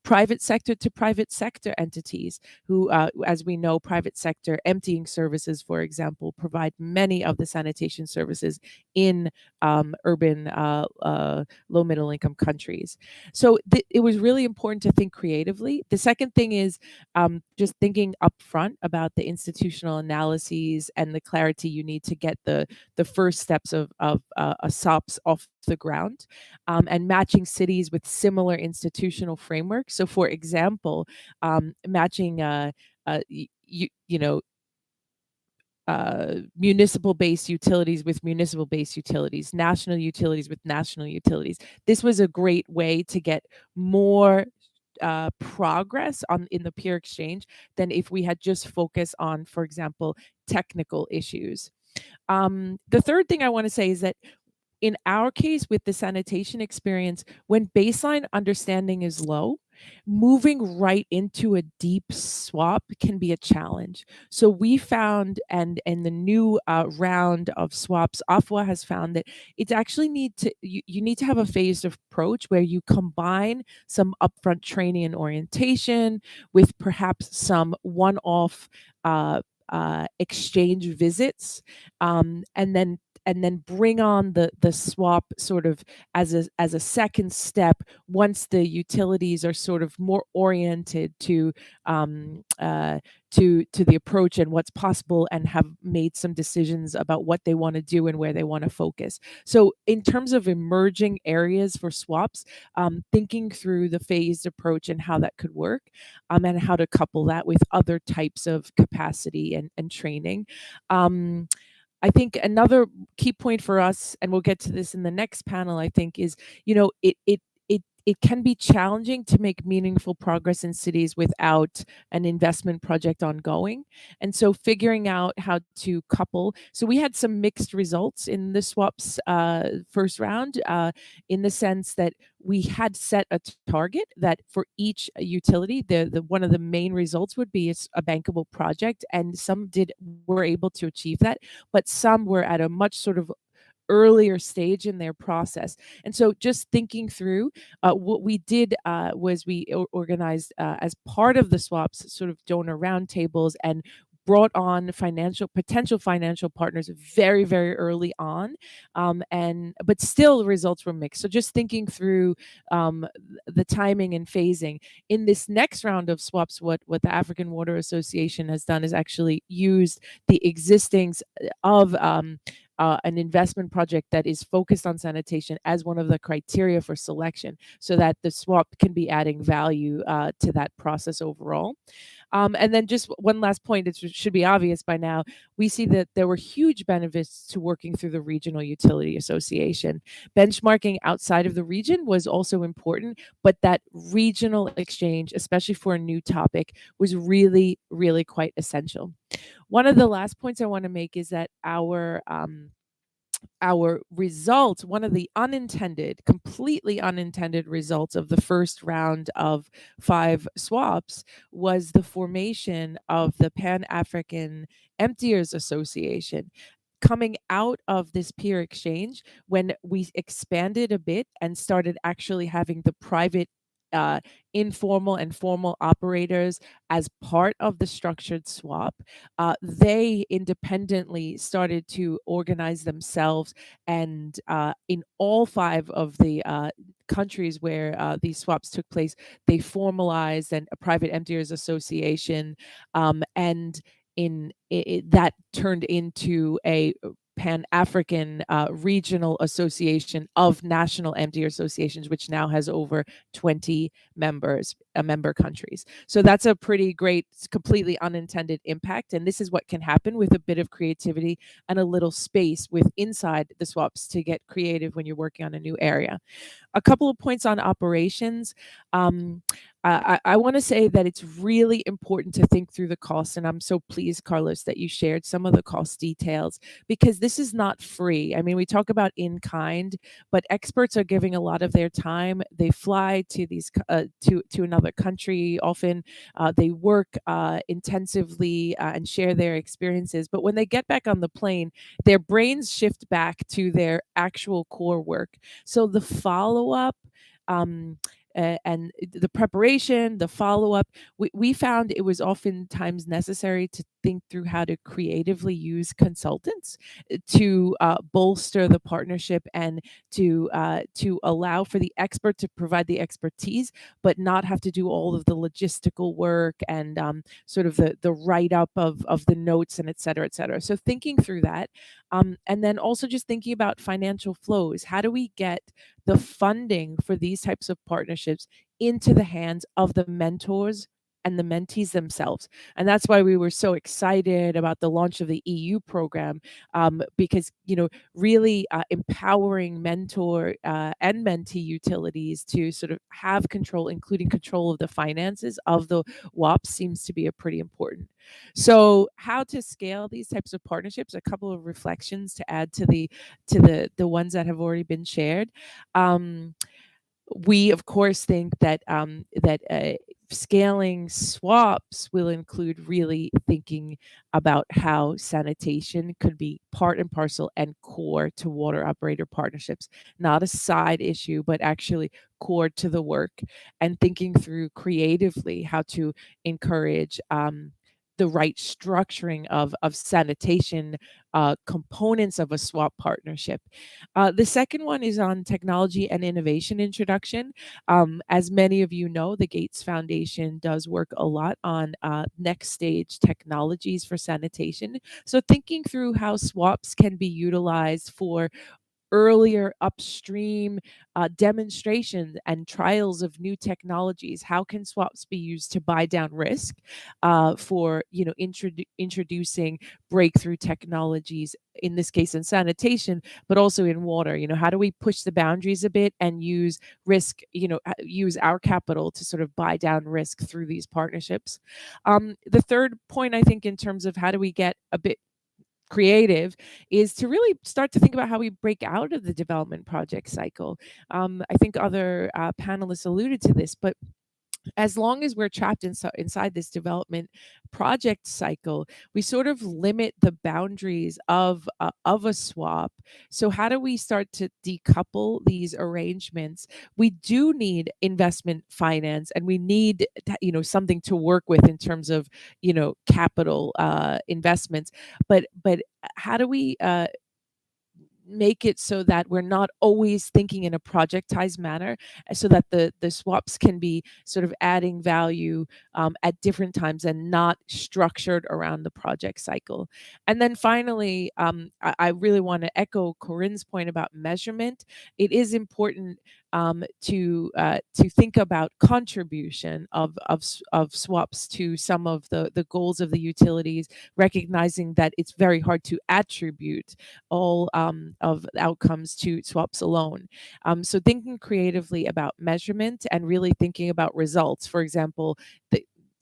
private sector to private sector entities who, as we know, private sector emptying services, for example, provide many of the sanitation services in urban, low middle income countries. So it was really important to think creatively. The second thing is just thinking upfront about the institutional analyses and the clarity you need to get the first steps of a SOPs off the ground, and matching cities with similar institutional frameworks. So, for example, matching municipal-based utilities with municipal-based utilities, national utilities with national utilities. This was a great way to get more progress in the peer exchange than if we had just focused on, for example, technical issues. The third thing I want to say is that in our case with the sanitation experience, when baseline understanding is low, moving right into a deep swap can be a challenge. So we found, and the new round of swaps, Afwa has found that it's actually you need to have a phased approach where you combine some upfront training and orientation with perhaps some one-off exchange visits, and then bring on the swap sort of as a second step once the utilities are sort of more oriented to the approach and what's possible, and have made some decisions about what they want to do and where they want to focus. So in terms of emerging areas for swaps, thinking through the phased approach and how that could work, and how to couple that with other types of capacity and training. I think another key point for us, and we'll get to this in the next panel, I think, is, it can be challenging to make meaningful progress in cities without an investment project ongoing. And so figuring out how to couple. So we had some mixed results in the swaps first round, in the sense that we had set a target that for each utility, the one of the main results would be a bankable project, and some were able to achieve that, but some were at a much sort of earlier stage in their process. And so just thinking through, what we did was we organized, as part of the swaps, sort of donor roundtables, and brought on potential financial partners very, very early on, but still the results were mixed. So just thinking through the timing and phasing in this next round of swaps, what the African Water Association has done is actually used the existings of an investment project that is focused on sanitation as one of the criteria for selection, so that the swap can be adding value to that process overall. And then just one last point, it should be obvious by now, we see that there were huge benefits to working through the Regional Utility Association. Benchmarking outside of the region was also important, but that regional exchange, especially for a new topic, was really, really quite essential. One of the last points I want to make is that our our results, one of the completely unintended results of the first round of 5 swaps was the formation of the Pan-African Emptiers Association. Coming out of this peer exchange, when we expanded a bit and started actually having the private, uh, informal and formal operators as part of the structured swap, they independently started to organize themselves. And in all 5 of the countries where these swaps took place, they formalized a private emptiers association, and that turned into a Pan-African regional association of national emptier associations, which now has over 20 member countries. So that's a pretty great, completely unintended impact. And this is what can happen with a bit of creativity and a little space with inside the swaps to get creative when you're working on a new area. A couple of points on operations. I want to say that it's really important to think through the costs, and I'm so pleased, Carlos, that you shared some of the cost details, because this is not free. I mean, we talk about in kind, but experts are giving a lot of their time. They fly to these to another country. Often, they work intensively and share their experiences. But when they get back on the plane, their brains shift back to their actual core work. So the follow up, um, and the preparation, the follow up, we found it was oftentimes necessary to think through how to creatively use consultants to bolster the partnership and to allow for the expert to provide the expertise, but not have to do all of the logistical work and sort of the write up of the notes and et cetera, et cetera. So thinking through that, and then also just thinking about financial flows. How do we get the funding for these types of partnerships into the hands of the mentors and the mentees themselves? And that's why we were so excited about the launch of the EU program, because really empowering mentor and mentee utilities to sort of have control, including control of the finances of the WOPs, seems to be a pretty important. So how to scale these types of partnerships? A couple of reflections to add to the ones that have already been shared. We of course think that scaling swaps will include really thinking about how sanitation could be part and parcel and core to water operator partnerships, not a side issue, but actually core to the work, and thinking through creatively how to encourage the right structuring of sanitation components of a swap partnership. The second one is on technology and innovation introduction. As many of you know, the Gates Foundation does work a lot on next stage technologies for sanitation. So thinking through how swaps can be utilized for earlier upstream demonstrations and trials of new technologies. How can swaps be used to buy down risk for introducing breakthrough technologies, in this case in sanitation, but also in water? How do we push the boundaries a bit and use risk, use our capital to sort of buy down risk through these partnerships? The third point, I think, in terms of how do we get a bit creative, is to really start to think about how we break out of the development project cycle. I think other panelists alluded to this, but as long as we're trapped inside this development project cycle, we sort of limit the boundaries of a swap. So how do we start to decouple these arrangements? We do need investment finance, and we need something to work with in terms of capital investments. But how do we make it so that we're not always thinking in a projectized manner, so that the swaps can be sort of adding value at different times and not structured around the project cycle? And then finally, I really want to echo Corinne's point about measurement. It is important to think about contribution of swaps to some of the goals of the utilities, recognizing that it's very hard to attribute all of outcomes to swaps alone. So thinking creatively about measurement and really thinking about results. For example,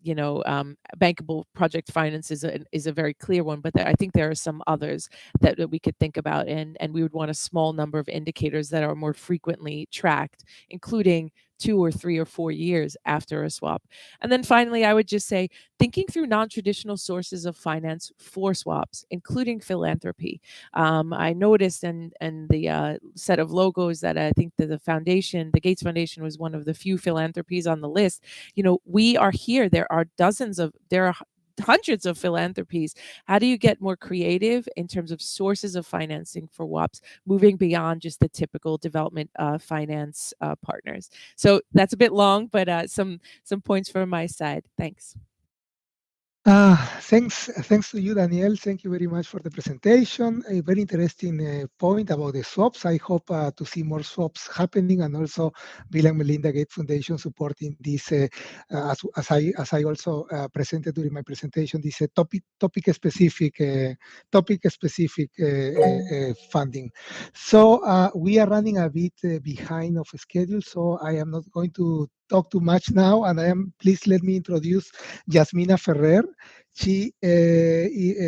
bankable project finance is a very clear one, but I think there are some others that we could think about, and we would want a small number of indicators that are more frequently tracked, including 2 or 3 or 4 years after a swap. And then finally, I would just say thinking through non-traditional sources of finance for swaps, including philanthropy. I noticed in the set of logos that I think that the Gates Foundation was one of the few philanthropies on the list. We are here. There are hundreds of philanthropies. How do you get more creative in terms of sources of financing for WOPs, moving beyond just the typical development finance partners? So that's a bit long, but some points from my side. Thanks. Thanks to you, Danielle. Thank you very much for the presentation. A very interesting point about the swaps. I hope to see more swaps happening, and also Bill and Melinda Gates Foundation supporting this, as I also presented during my presentation, this topic specific funding. So we are running a bit behind of schedule, so I am not going to talk too much now, and please let me introduce Yasmina Ferrer. She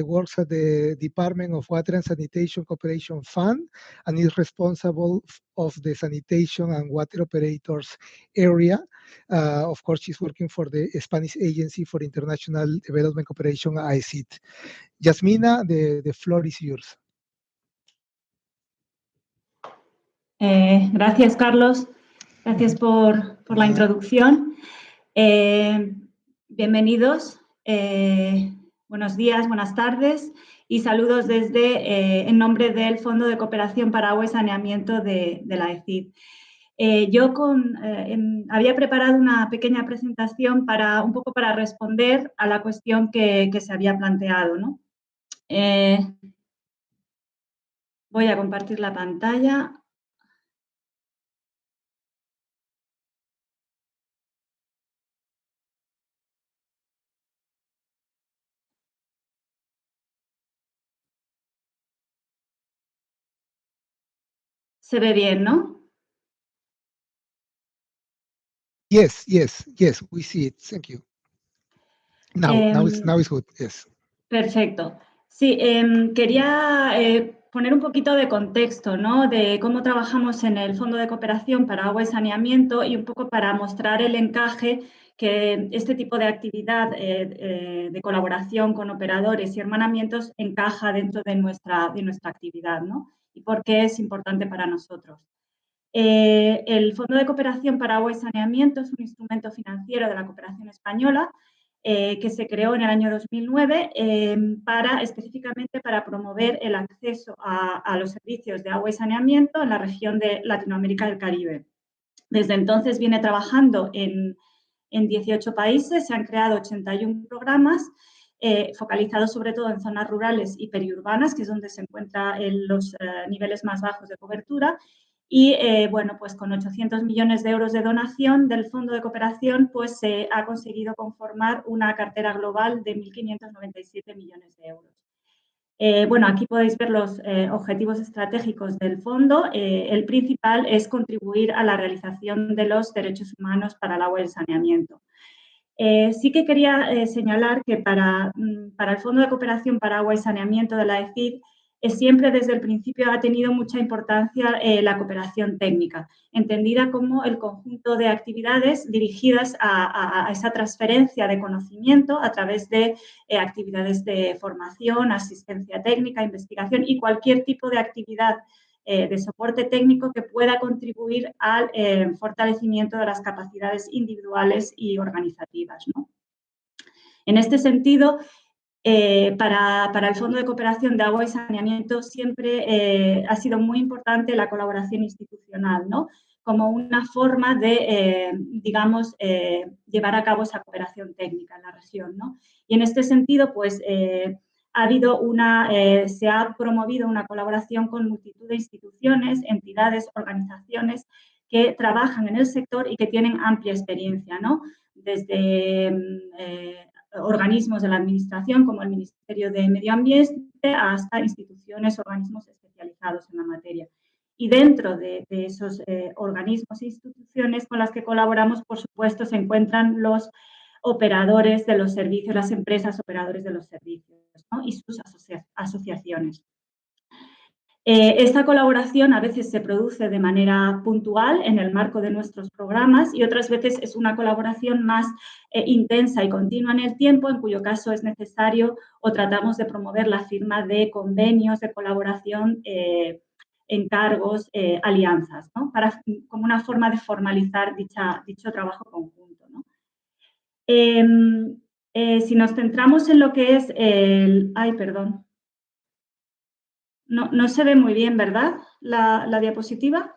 works at the Department of Water and Sanitation Cooperation Fund and is responsible of the sanitation and water operators area. Of course, she's working for the Spanish Agency for International Development Cooperation, ICIT. Yasmina, the floor is yours. Gracias, Carlos. Gracias por la introducción. Bienvenidos. Buenos días, buenas tardes y saludos en nombre del Fondo de Cooperación para Agua y Saneamiento de la ECID. Yo había preparado una pequeña presentación un poco para responder a la cuestión que se había planteado, ¿no? Voy a compartir la pantalla. Se ve bien, ¿no? Yes, we see it. Thank you. Now it's good. Yes. Perfecto. Sí, quería poner un poquito de contexto, ¿no? De cómo trabajamos en el Fondo de Cooperación para Agua y Saneamiento y un poco para mostrar el encaje que este tipo de actividad de colaboración con operadores y hermanamientos encaja dentro de nuestra actividad, ¿no? Y por qué es importante para nosotros. El Fondo de Cooperación para Agua y Saneamiento es un instrumento financiero de la cooperación española que se creó en el año 2009 específicamente para promover el acceso a los servicios de agua y saneamiento en la región de Latinoamérica y el Caribe. Desde entonces viene trabajando en 18 países, se han creado 81 programas focalizados sobre todo en zonas rurales y periurbanas, que es donde se encuentran los niveles más bajos de cobertura. Y, bueno, pues con 800 millones de euros de donación del Fondo de Cooperación, pues se ha conseguido conformar una cartera global de 1.597 millones de euros. Bueno, aquí podéis ver los objetivos estratégicos del fondo. El principal es contribuir a la realización de los derechos humanos para el agua y el saneamiento. Sí que quería señalar que para el Fondo de Cooperación para Agua y Saneamiento de la ECID, siempre desde el principio ha tenido mucha importancia la cooperación técnica, entendida como el conjunto de actividades dirigidas a esa transferencia de conocimiento a través de actividades de formación, asistencia técnica, investigación y cualquier tipo de actividad de soporte técnico que pueda contribuir al fortalecimiento de las capacidades individuales y organizativas, ¿no? En este sentido, para el Fondo de Cooperación de Agua y Saneamiento siempre ha sido muy importante la colaboración institucional, ¿no? Como una forma de, digamos, llevar a cabo esa cooperación técnica en la región, ¿no? Y en este sentido, pues, se ha promovido una colaboración con multitud de instituciones, entidades, organizaciones que trabajan en el sector y que tienen amplia experiencia, ¿no? Desde organismos de la administración como el Ministerio de Medio Ambiente hasta instituciones, organismos especializados en la materia. Y dentro de esos organismos e instituciones con las que colaboramos, por supuesto, se encuentran los operadores de los servicios, las empresas operadores de los servicios, ¿no? Y sus asociaciones. Esta colaboración a veces se produce de manera puntual en el marco de nuestros programas y otras veces es una colaboración más intensa y continua en el tiempo, en cuyo caso es necesario o tratamos de promover la firma de convenios de colaboración, encargos, alianzas, ¿no? Como una forma de formalizar dicho trabajo conjunto, ¿no? Si nos centramos en lo que es el... Ay, perdón. No se ve muy bien, ¿verdad? La diapositiva.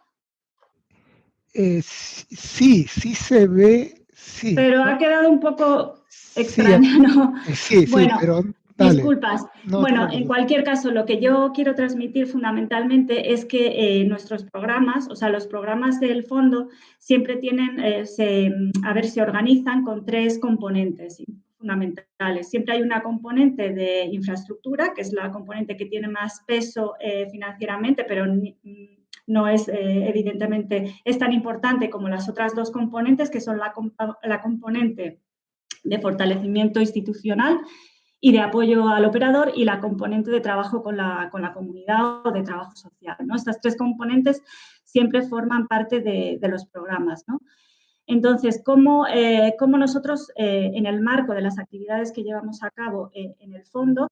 Sí se ve, sí. Pero ha quedado un poco Sí, extraña, ¿no? sí, Bueno, pero dale. disculpas. No te Bueno, en preocupes. cualquier caso, lo que yo quiero transmitir fundamentalmente es que nuestros programas, o sea, los programas del fondo, siempre tienen, se organizan con 3 componentes fundamentales. Siempre hay una componente de infraestructura, que es la componente que tiene más peso financieramente, pero no es, evidentemente, es tan importante como las otras 2 componentes, que son la componente de fortalecimiento institucional y de apoyo al operador y la componente de trabajo con la comunidad o de trabajo social, ¿no? Estas 3 componentes siempre forman parte de los programas, ¿no? Entonces, ¿cómo nosotros, en el marco de las actividades que llevamos a cabo en el fondo,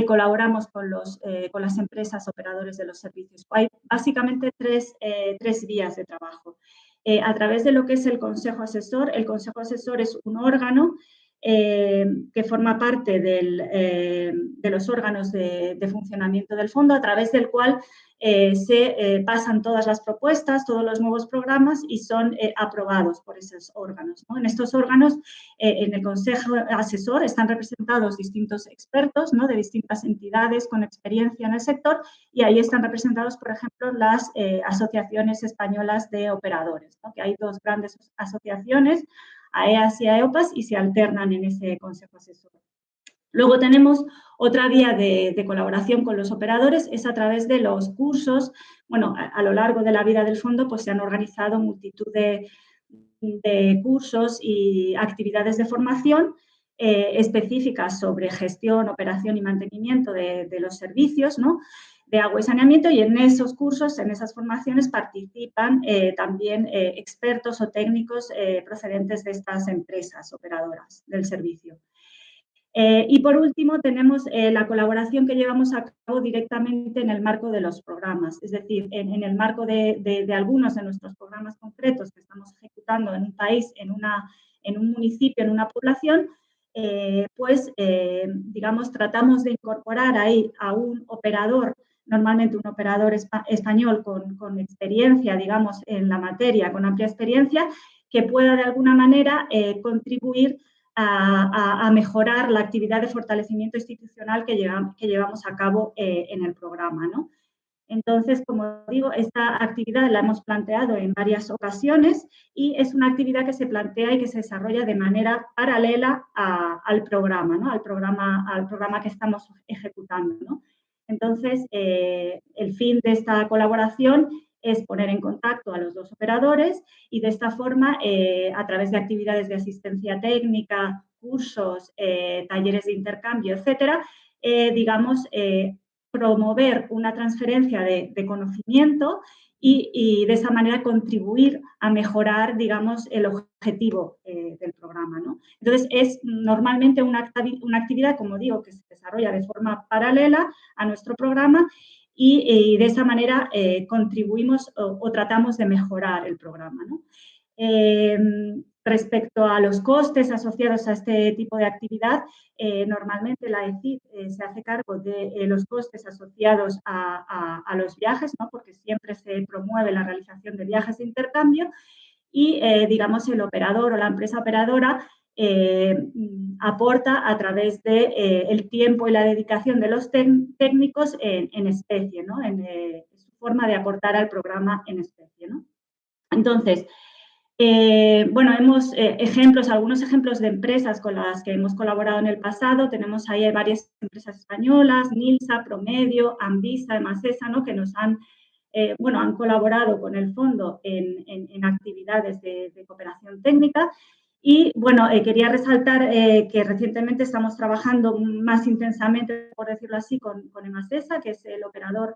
colaboramos con las empresas operadores de los servicios? Hay básicamente tres vías de trabajo. A través de lo que es el Consejo Asesor. El Consejo Asesor es un órgano que forma parte de los órganos de funcionamiento del fondo, a través del cual se pasan todas las propuestas, todos los nuevos programas y son aprobados por esos órganos, ¿no? En estos órganos, en el Consejo Asesor, están representados distintos expertos, ¿no? De distintas entidades con experiencia en el sector, y ahí están representados, por ejemplo, las asociaciones españolas de operadores, ¿no? Que hay 2 grandes asociaciones, AEAS y AEOPAS, y se alternan en ese Consejo Asesor. Luego tenemos otra vía de colaboración con los operadores, es a través de los cursos. Bueno, a lo largo de la vida del fondo pues se han organizado multitud de cursos y actividades de formación específicas sobre gestión, operación y mantenimiento de los servicios, ¿no? De agua y saneamiento, y en esos cursos, en esas formaciones participan también expertos o técnicos procedentes de estas empresas operadoras del servicio. Y por último tenemos la colaboración que llevamos a cabo directamente en el marco de los programas, es decir, en el marco de algunos de nuestros programas concretos que estamos ejecutando en un país, en un municipio, en una población, digamos, tratamos de incorporar ahí a un operador, normalmente un operador español con experiencia, digamos, en la materia, con amplia experiencia, que pueda de alguna manera contribuir a mejorar la actividad de fortalecimiento institucional que llevamos a cabo en el programa, ¿no? Entonces, como digo, esta actividad la hemos planteado en varias ocasiones y es una actividad que se plantea y que se desarrolla de manera paralela al programa, ¿no? Al programa que estamos ejecutando, ¿no? Entonces, el fin de esta colaboración es poner en contacto a los 2 operadores y de esta forma, a través de actividades de asistencia técnica, cursos, talleres de intercambio, etcétera, digamos, promover una transferencia de conocimiento y de esa manera contribuir a mejorar, digamos, el objetivo del programa, ¿no? Entonces, es normalmente una actividad, como digo, que se desarrolla de forma paralela a nuestro programa y de esa manera contribuimos o tratamos de mejorar el programa, ¿no? Respecto a los costes asociados a este tipo de actividad, normalmente la ECID se hace cargo de los costes asociados a los viajes, ¿no? Porque siempre se promueve la realización de viajes de intercambio y, digamos, el operador o la empresa operadora aporta a través de el tiempo y la dedicación de los técnicos en especie, ¿no? En su forma de aportar al programa en especie, ¿no? Entonces, bueno, algunos ejemplos de empresas con las que hemos colaborado en el pasado. Tenemos ahí varias empresas españolas, NILSA, Promedio, Anvisa, Emasesa, ¿no? Que nos han colaborado con el fondo en actividades de cooperación técnica. Y bueno, quería resaltar que recientemente estamos trabajando más intensamente, por decirlo así, con Emasesa, que es el operador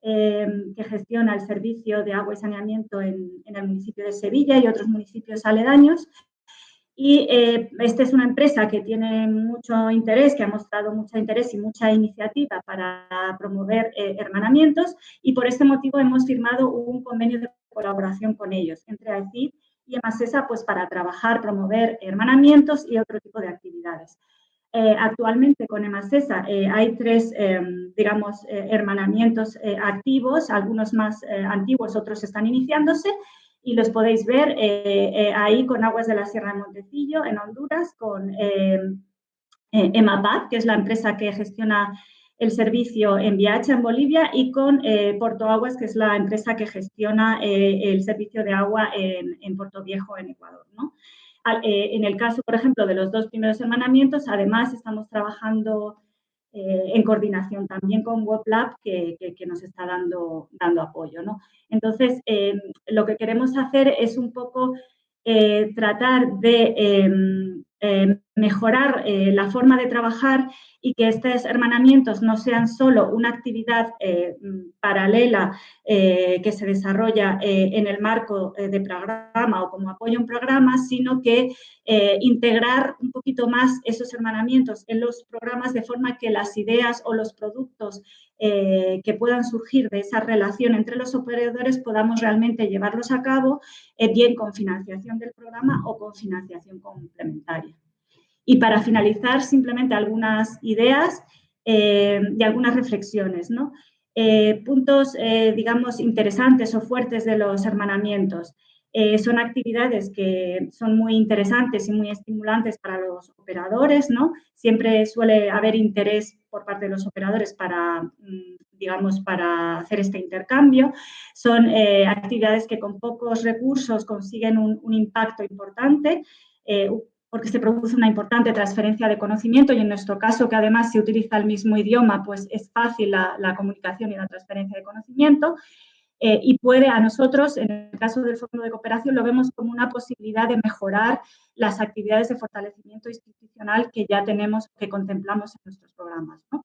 que gestiona el servicio de agua y saneamiento en el municipio de Sevilla y otros municipios aledaños. Y esta es una empresa que tiene mucho interés, que ha mostrado mucho interés y mucha iniciativa para promover hermanamientos, y por este motivo hemos firmado un convenio de colaboración con ellos, entre AECID y Emasesa, pues para trabajar, promover hermanamientos y otro tipo de actividades. Actualmente con Emasesa hay 3, digamos, hermanamientos activos, algunos más antiguos, otros están iniciándose, y los podéis ver ahí con Aguas de la Sierra de Montecillo, en Honduras, con EMAPAD, que es la empresa que gestiona el servicio en Viacha, en Bolivia, y con Porto Aguas, que es la empresa que gestiona el servicio de agua en Puerto Viejo, en Ecuador, ¿no? En el caso, por ejemplo, de los 2 primeros hermanamientos, además estamos trabajando en coordinación también con WOPLab, que nos está dando apoyo, ¿no? Entonces, lo que queremos hacer es un poco tratar de mejorar la forma de trabajar y que estos hermanamientos no sean solo una actividad paralela que se desarrolla en el marco de programa o como apoyo a un programa, sino que integrar un poquito más esos hermanamientos en los programas de forma que las ideas o los productos que puedan surgir de esa relación entre los operadores podamos realmente llevarlos a cabo bien con financiación del programa o con financiación complementaria. Y para finalizar, simplemente algunas ideas y algunas reflexiones, ¿no? Puntos, digamos, interesantes o fuertes de los hermanamientos. Son actividades que son muy interesantes y muy estimulantes para los operadores, ¿no? Siempre suele haber interés por parte de los operadores para, digamos, para hacer este intercambio. Son actividades que con pocos recursos consiguen un impacto importante, porque se produce una importante transferencia de conocimiento, y en nuestro caso, que además se utiliza el mismo idioma, pues es fácil la comunicación y la transferencia de conocimiento. Y puede a nosotros, en el caso del Fondo de Cooperación, lo vemos como una posibilidad de mejorar las actividades de fortalecimiento institucional que ya tenemos, que contemplamos en nuestros programas, ¿no?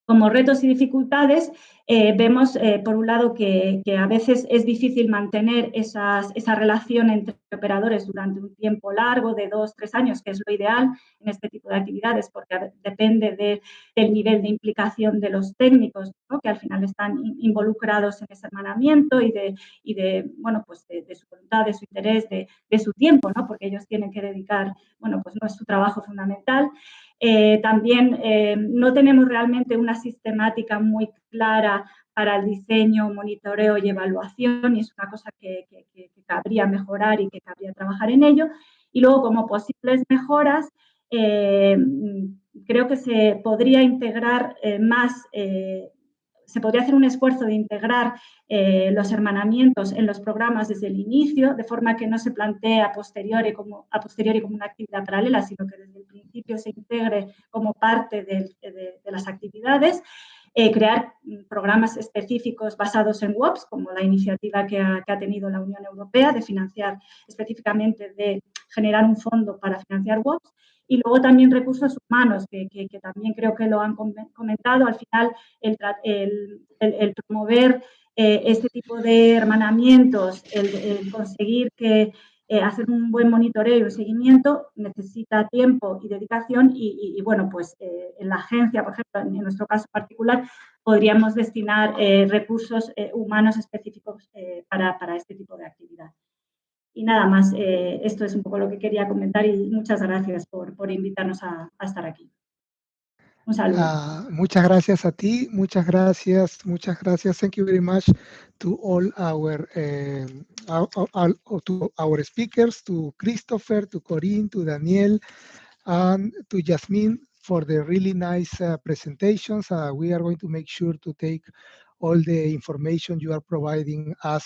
Como retos y dificultades, vemos, por un lado, que a veces es difícil mantener esa relación entre operadores durante un tiempo largo, de 2 o 3 años, que es lo ideal en este tipo de actividades, porque depende del nivel de implicación de los técnicos, ¿no? Que al final están involucrados en ese hermanamiento y de bueno, pues de su voluntad, de su interés, de su tiempo, ¿no? Porque ellos tienen que dedicar, bueno, pues no es su trabajo fundamental. También no tenemos realmente una sistemática muy clara para el diseño, monitoreo y evaluación, y es una cosa que cabría mejorar y que cabría trabajar en ello. Y luego, como posibles mejoras, creo que se podría integrar más, se podría hacer un esfuerzo de integrar los hermanamientos en los programas desde el inicio, de forma que no se plantee a posteriori como una actividad paralela, sino que desde el principio se integre como parte de las actividades. Crear programas específicos basados en WOPs, como la iniciativa que ha tenido la Unión Europea de financiar específicamente, de generar un fondo para financiar WOPs. Y luego también recursos humanos, que también creo que lo han comentado. Al final, el promover este tipo de hermanamientos, el conseguir que hacer un buen monitoreo y un seguimiento necesita tiempo y dedicación, y bueno, pues en la agencia, por ejemplo, en nuestro caso particular, podríamos destinar recursos humanos específicos para este tipo de actividad. Y nada más, esto es un poco lo que quería comentar, y muchas gracias por invitarnos a estar aquí. Un saludo. Muchas gracias a ti, muchas gracias. Thank you very much to all our speakers, to Christopher, to Corinne, to Daniel, and to Jasmine for the really nice presentations. We are going to make sure to take all the information you are providing us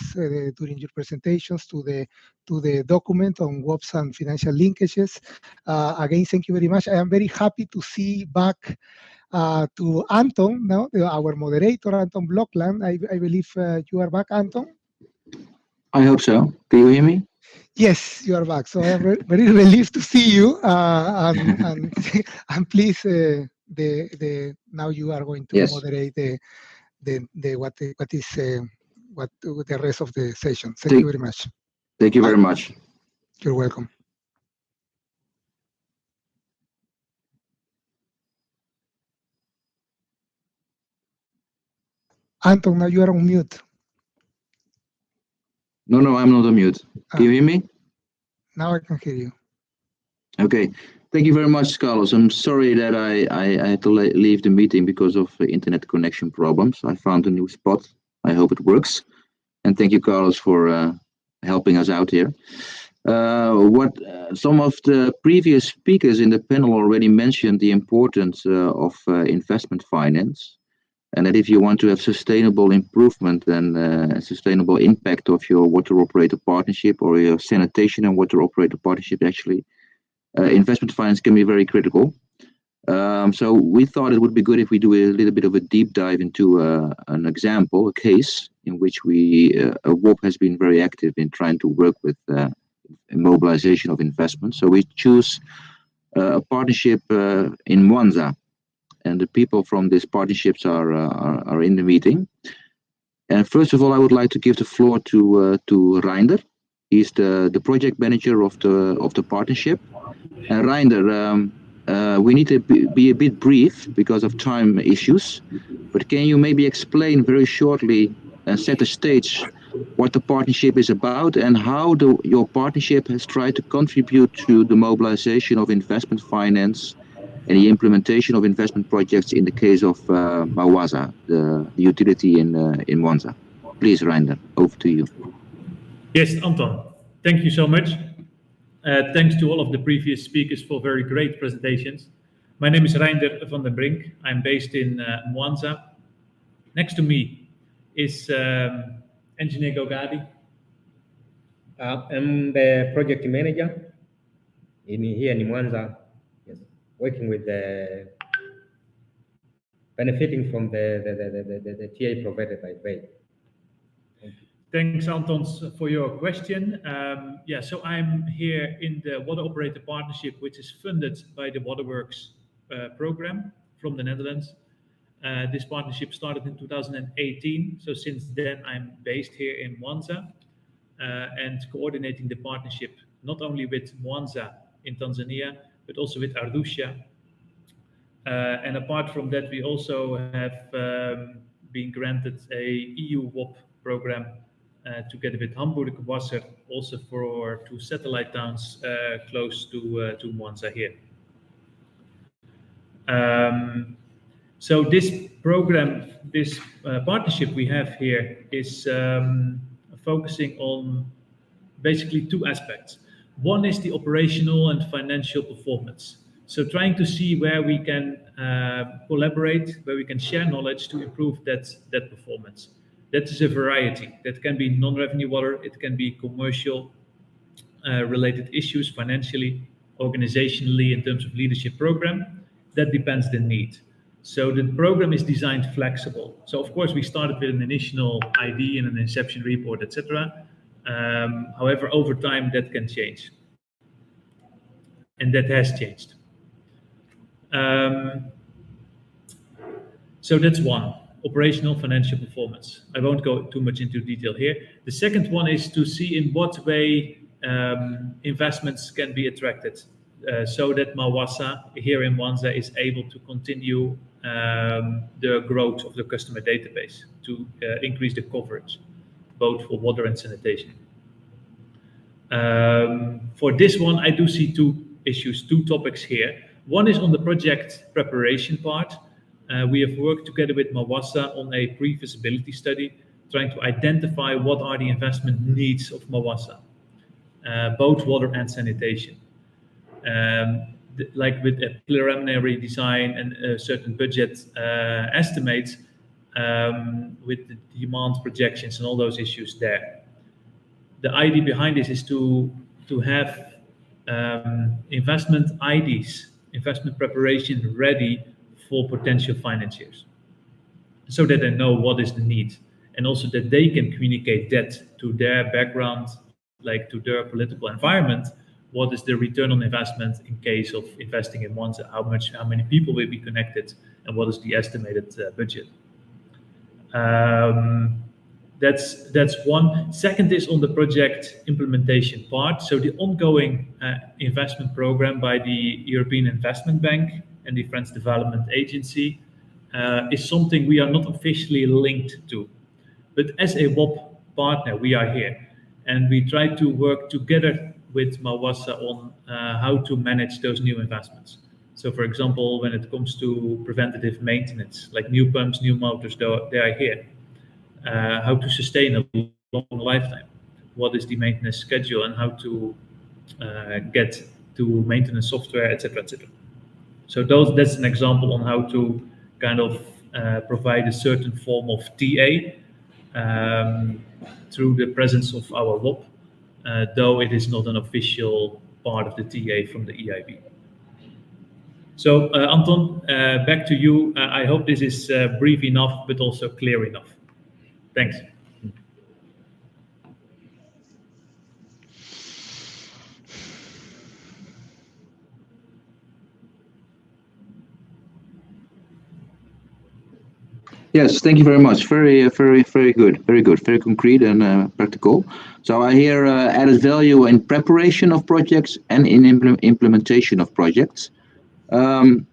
during your presentations to the document on WOPs and financial linkages. Again, thank you very much. I am very happy to see back to Anton, now, our moderator, Anton Blockland. I believe you are back, Anton. I hope so. Can you hear me? Yes, you are back. So I am very relieved to see you, and and please, now you are going to Yes. moderate what the rest of the session. Thank you very much. Thank you very much. You're welcome. Anton, now you are on mute. No, I'm not on mute. Can you hear me? Now I can hear you. Okay. Thank you very much, Carlos. I'm sorry that I had to leave the meeting because of internet connection problems. I found a new spot. I hope it works. And thank you, Carlos, for helping us out here. Some of the previous speakers in the panel already mentioned the importance of investment finance, and that if you want to have sustainable improvement and sustainable impact of your water operator partnership or your sanitation and water operator partnership, actually, investment finance can be very critical. So we thought it would be good if we do a little bit of a deep dive into an example, a case in which a WOP has been very active in trying to work with mobilization of investment. So we choose a partnership in Mwanza, and the people from these partnerships are in the meeting. And first of all, I would like to give the floor to Reinder. He's the project manager of the partnership. And Reinder, we need to be a bit brief because of time issues, but can you maybe explain very shortly and set the stage what the partnership is about and how your partnership has tried to contribute to the mobilization of investment finance and the implementation of investment projects in the case of Mawaza, the utility in Mwanza. Please, Reinder, over to you. Yes, Anton, thank you so much. Thanks to all of the previous speakers for very great presentations. My name is Reinder van den Brink. I'm based in Mwanza. Next to me is Engineer Gogadi. I'm the project manager here in Mwanza, yes, working with benefiting from the TA provided by BEI. Thanks, Anton, for your question. So I'm here in the Water Operator Partnership, which is funded by the Waterworks program from the Netherlands. This partnership started in 2018. So since then, I'm based here in Mwanza and coordinating the partnership, not only with Mwanza in Tanzania, but also with Arusha. And apart from that, we also have been granted a EU WOP program together with Hamburg Wasser, also for 2 satellite towns close to Mwanza here. So this program, this partnership we have here is focusing on basically 2 aspects. One is the operational and financial performance. So trying to see where we can collaborate, where we can share knowledge to improve that performance. That is a variety. That can be non-revenue water, it can be commercial related issues, financially, organizationally, in terms of leadership program. That depends the need. So the program is designed flexible. So of course we started with an initial ID and an inception report, etc. However, over time that can change. And that has changed. So that's one, operational financial performance. I won't go too much into detail here. The second one is to see in what way investments can be attracted so that Mawasa here in Mwanza is able to continue the growth of the customer database to increase the coverage, both for water and sanitation. For this one, I do see 2 issues, 2 topics here. One is on the project preparation part. We have worked together with Mawasa on a pre-feasibility study, trying to identify what are the investment needs of Mawasa, both water and sanitation. Like with a preliminary design and a certain budget estimates, with the demand projections and all those issues there. The idea behind this is to have investment IDs, investment preparation ready for potential financiers, so that they know what is the need, and also that they can communicate that to their background like to their political environment, what is the return on investment in case of investing in Monza? How many people will be connected, and what is the estimated budget? That's one. Second is on the project implementation part. So the ongoing investment program by the European Investment Bank and the French Development Agency is something we are not officially linked to. But as a WOP partner, we are here. And we try to work together with Mawassa on how to manage those new investments. So for example, when it comes to preventative maintenance, like new pumps, new motors, they are here. How to sustain a long lifetime, what is the maintenance schedule, and how to get to maintenance software, etc., etc. So that's an example on how to kind of provide a certain form of TA through the presence of our WOP, though it is not an official part of the TA from the EIB. So Anton, back to you. I hope this is brief enough, but also clear enough. Thanks. Yes, thank you very much. Very good. Very good. Very concrete and practical. So I hear added value in preparation of projects and in implementation of projects. Mr.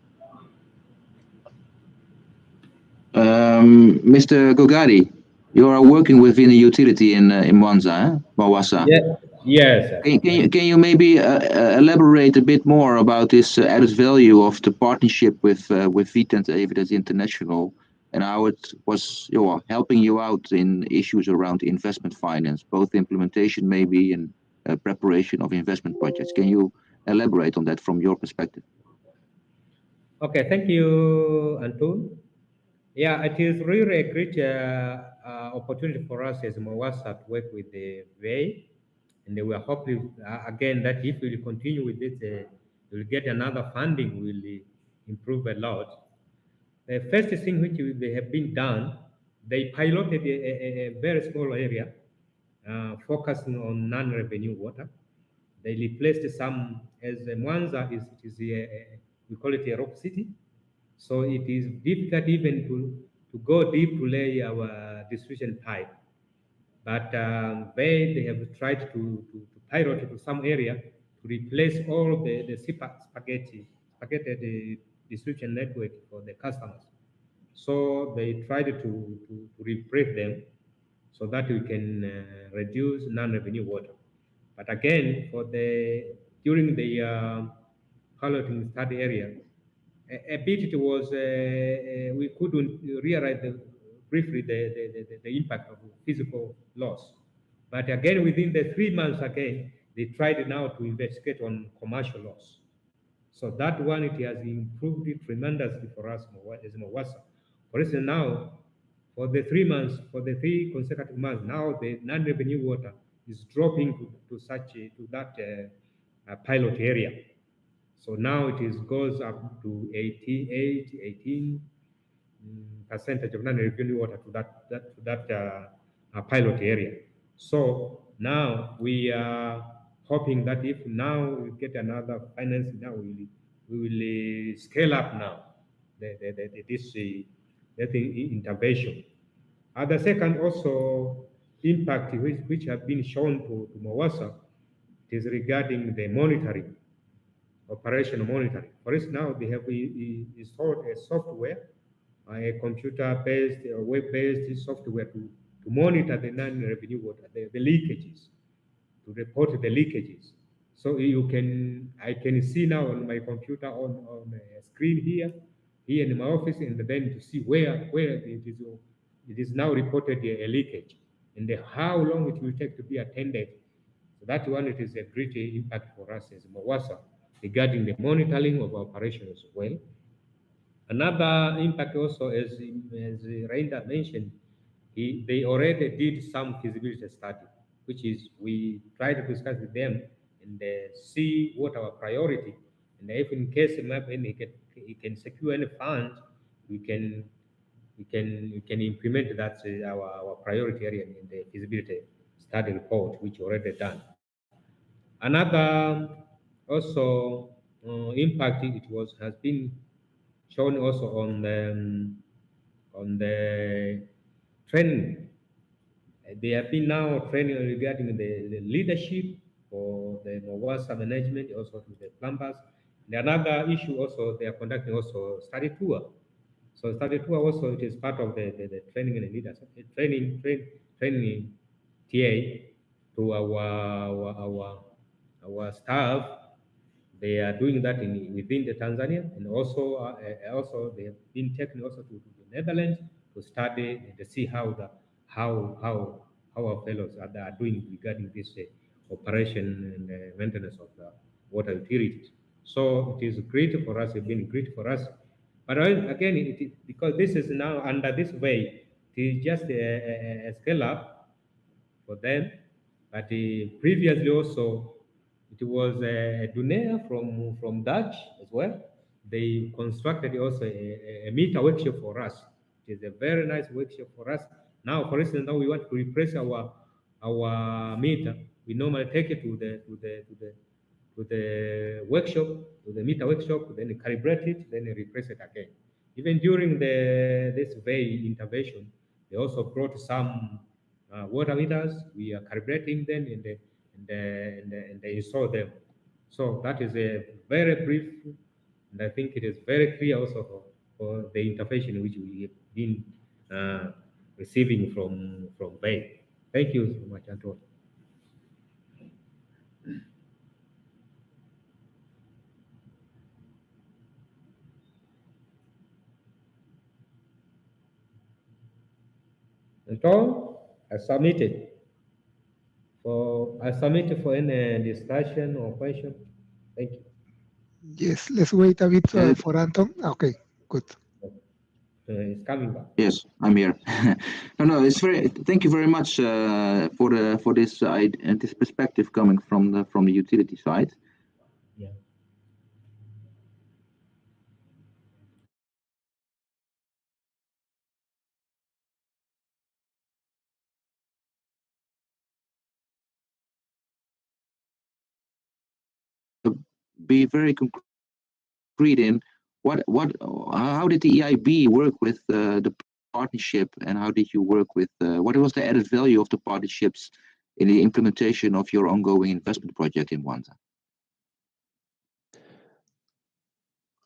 Gogari, you are working within a utility in Mwanza, Mawassa. Yeah. Yes. Can you maybe elaborate a bit more about this added value of the partnership with Vitent Evidence International and how it was helping you out in issues around investment finance, both implementation maybe and preparation of investment projects? Can you elaborate on that from your perspective? Okay, thank you, Anton. Yeah, it is really a great opportunity for us as Mawassa to work with the VA. And we are hoping, again, that if we continue with this, we'll get another funding, will improve a lot. The first thing which they have been done, they piloted a very small area focusing on non-revenue water. They replaced some, as Mwanza we call it a rock city. So it is difficult even to go deep to lay our distribution pipe. But they have tried to pilot to some area to replace all the spaghetti distribution network for the customers. So they tried to replace them so that we can reduce non-revenue water. But again, during the piloting study area, a bit it was we couldn't realize briefly the impact of physical loss. But again, within the 3 months again, they tried now to investigate on commercial loss. So that one, it has improved it tremendously for us as Mawassa. For instance, now, for the 3 months, for the 3 consecutive months, now the non-revenue water is dropping to that pilot area. So now it goes up to 18% of non-revenue water to that pilot area. So now we are hoping that if now we get another financing, now we will scale up now this intervention. The second also impact which have been shown to Mawassa is regarding the monitoring. Operational monitoring. For instance, now they have installed a software, a computer-based or web-based software to monitor the non-revenue water, the leakages, to report the leakages. So I can see now on my computer on a screen here in my office, and then to see where it is now reported a leakage, and how long it will take to be attended. So that one, it is a great impact for us as Mawassa regarding the monitoring of operations as well. Another impact also, as Rainda mentioned, they already did some feasibility study, which is we try to discuss with them and see what our priority, and if in case he can secure any funds, we can implement that our priority area in the feasibility study report, which already done. Another also impact has been shown also on the training. They have been now training regarding the leadership for the Mawasa management, also to the plumbers. And another issue also, they are conducting also study tour. So study tour also, it is part of the training and the leadership, training TA to our staff. They are doing that within the Tanzania, and also they have been taken also to the Netherlands to study and to see how our fellows are doing regarding this operation and maintenance of the water utilities. So it is great for us. It's been great for us. But again, because this is now under this way, it is just a scale up for them. But previously also, it was Dunea from Dutch as well. They constructed also a meter workshop for us. It is a very nice workshop for us. Now, for instance, now we want to replace our meter. We normally take it to the workshop, to the meter workshop, then calibrate it, then replace it again. Even during this very intervention, they also brought some water meters. We are calibrating them and they install them. So that is a very brief, and I think it is very clear also for the intervention which we have been receiving from Bay. Thank you so much, Anton. Anton, I submitted for any discussion or question. Thank you. Yes, let's wait a bit for Anton. Okay, good. It's coming back. Yes, I'm here. No, it's very. Thank you very much for this perspective coming from the utility side. Yeah. Be very concrete in how did the EIB work with the partnership, and how did you work with what was the added value of the partnerships in the implementation of your ongoing investment project in Mwanza?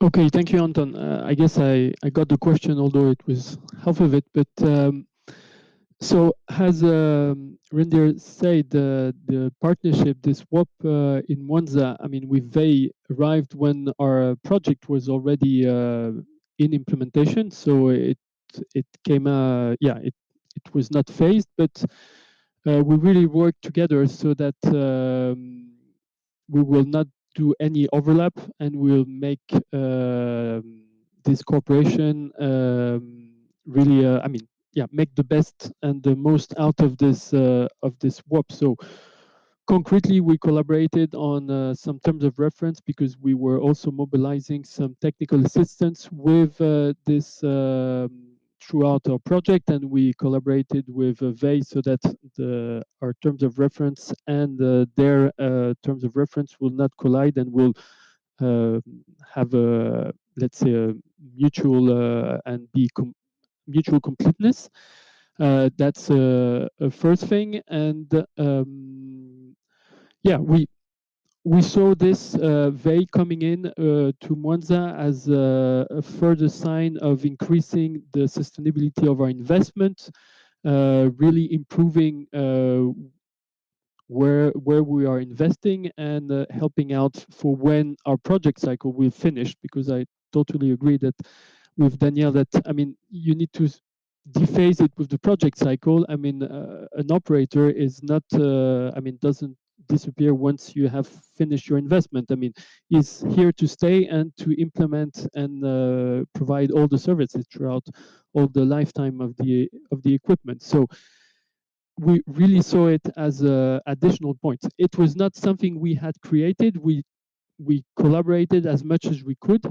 Okay, thank you, Anton. I guess I got the question, although it was half of it. But so, as Reindeer said, the partnership, this WOP in Mwanza, I mean, they arrived when our project was already in implementation. So it came, it was not phased, but we really worked together so that we will not do any overlap, and we'll make this cooperation really, make the best and the most out of this WOP. So concretely, we collaborated on some terms of reference because we were also mobilizing some technical assistance with this throughout our project, and we collaborated with VEI so that our terms of reference and their terms of reference will not collide, and will have a, let's say, a mutual and be mutual completeness. That's a first thing, and we saw this VEI coming in to Mwanza as a further sign of increasing the sustainability of our investment, really improving where we are investing, and helping out for when our project cycle will finish. Because I totally agree that with Daniel that, I mean, you need to dephase it with the project cycle. I mean, an operator is not, doesn't disappear once you have finished your investment. I mean, is here to stay and to implement and provide all the services throughout all the lifetime of the equipment. So we really saw it as an additional point. It was not something we had created. We collaborated as much as we could.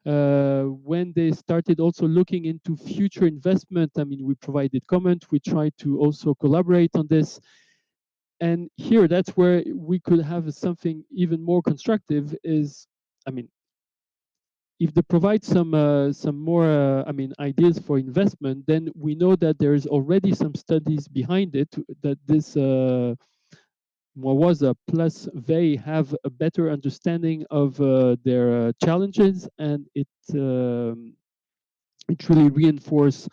When they started also looking into future investment, I mean, we provided comment. We tried to also collaborate on this. And here, that's where we could have something even more constructive. Is, I mean, if they provide some more ideas for investment, then we know that there is already some studies behind it that this Mwawaza plus they have a better understanding of their challenges, and it really reinforce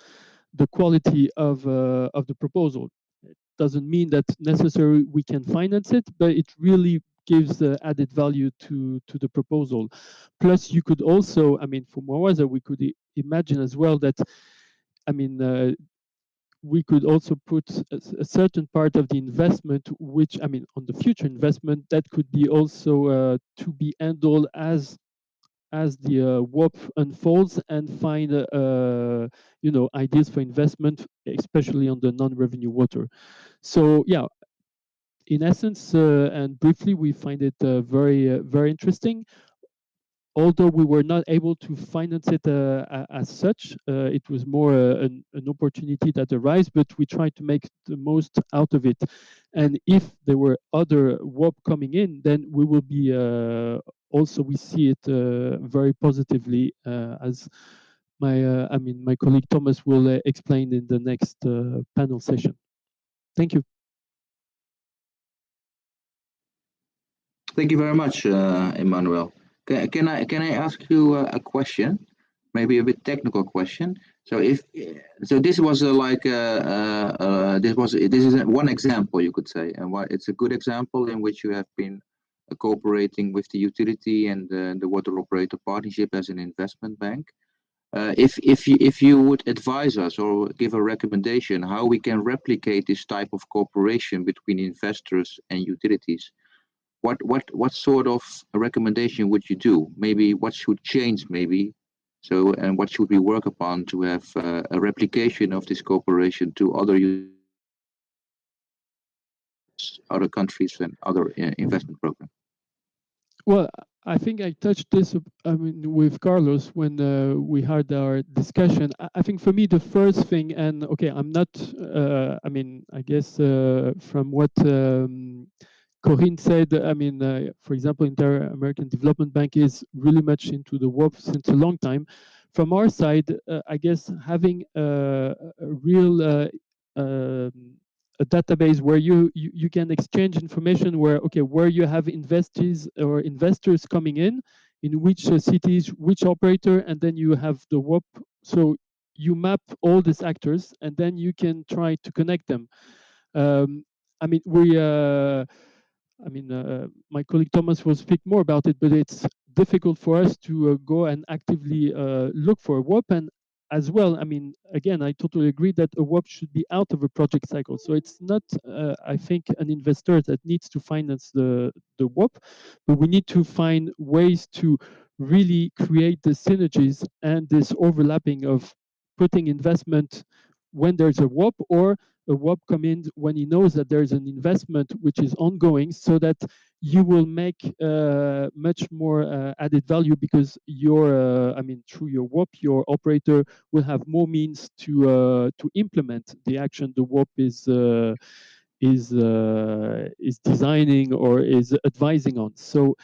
the quality of the proposal. It doesn't mean that necessarily we can finance it, but it really gives added value to the proposal. Plus, you could also, I mean, for Mwawaza, we could imagine as well that, I mean, we could also put a certain part of the investment, which, I mean, on the future investment, that could be also to be handled as the WOP unfolds and find ideas for investment, especially on the non-revenue water. So yeah, in essence and briefly, we find it very interesting. Although we were not able to finance it as such, it was more an opportunity that arose, but we tried to make the most out of it. And if there were other WOP coming in, then we will be also, we see it very positively, as my colleague Thomas will explain in the next panel session. Thank you. Thank you very much, Emmanuel. Can I ask you a question? Maybe a bit technical question. So this was this is one example, you could say, and it's a good example in which you have been cooperating with the utility and the water operator partnership as an investment bank. If you would advise us or give a recommendation how we can replicate this type of cooperation between investors and utilities, what sort of a recommendation would you do? Maybe what should change, maybe? So, and what should we work upon to have a replication of this cooperation to other countries and other investment programs? Well, I think I touched this, I mean, with Carlos when we had our discussion. I think for me, the first thing, and okay, I'm not, I mean, I guess from what Corinne said, I mean, for example, Inter-American Development Bank is really much into the WOP since a long time. From our side, I guess having a real a database where you can exchange information where, okay, where you have investors coming in which cities, which operator, and then you have the WOP. So you map all these actors, and then you can try to connect them. I mean, my colleague Thomas will speak more about it, but it's difficult for us to go and actively look for a WOP. And as well, I mean, again, I totally agree that a WOP should be out of a project cycle. So it's not, I think, an investor that needs to finance the WOP, but we need to find ways to really create the synergies and this overlapping of putting investment when there's a WOP, or a WOP come in when he knows that there's an investment which is ongoing, so that you will make much more added value, because your, I mean, through your WOP, your operator will have more means to implement the action the WOP is designing or is advising on. So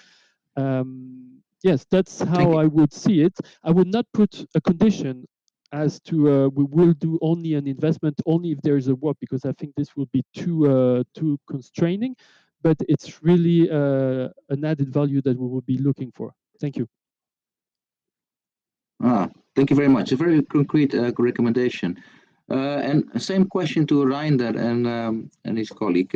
yes, that's how I would see it. I would not put a condition as to we will do only an investment only if there is a WOP, because I think this will be too constraining. But it's really an added value that we will be looking for. Thank you. Thank you very much. A very concrete recommendation. And same question to Reinder and his colleague.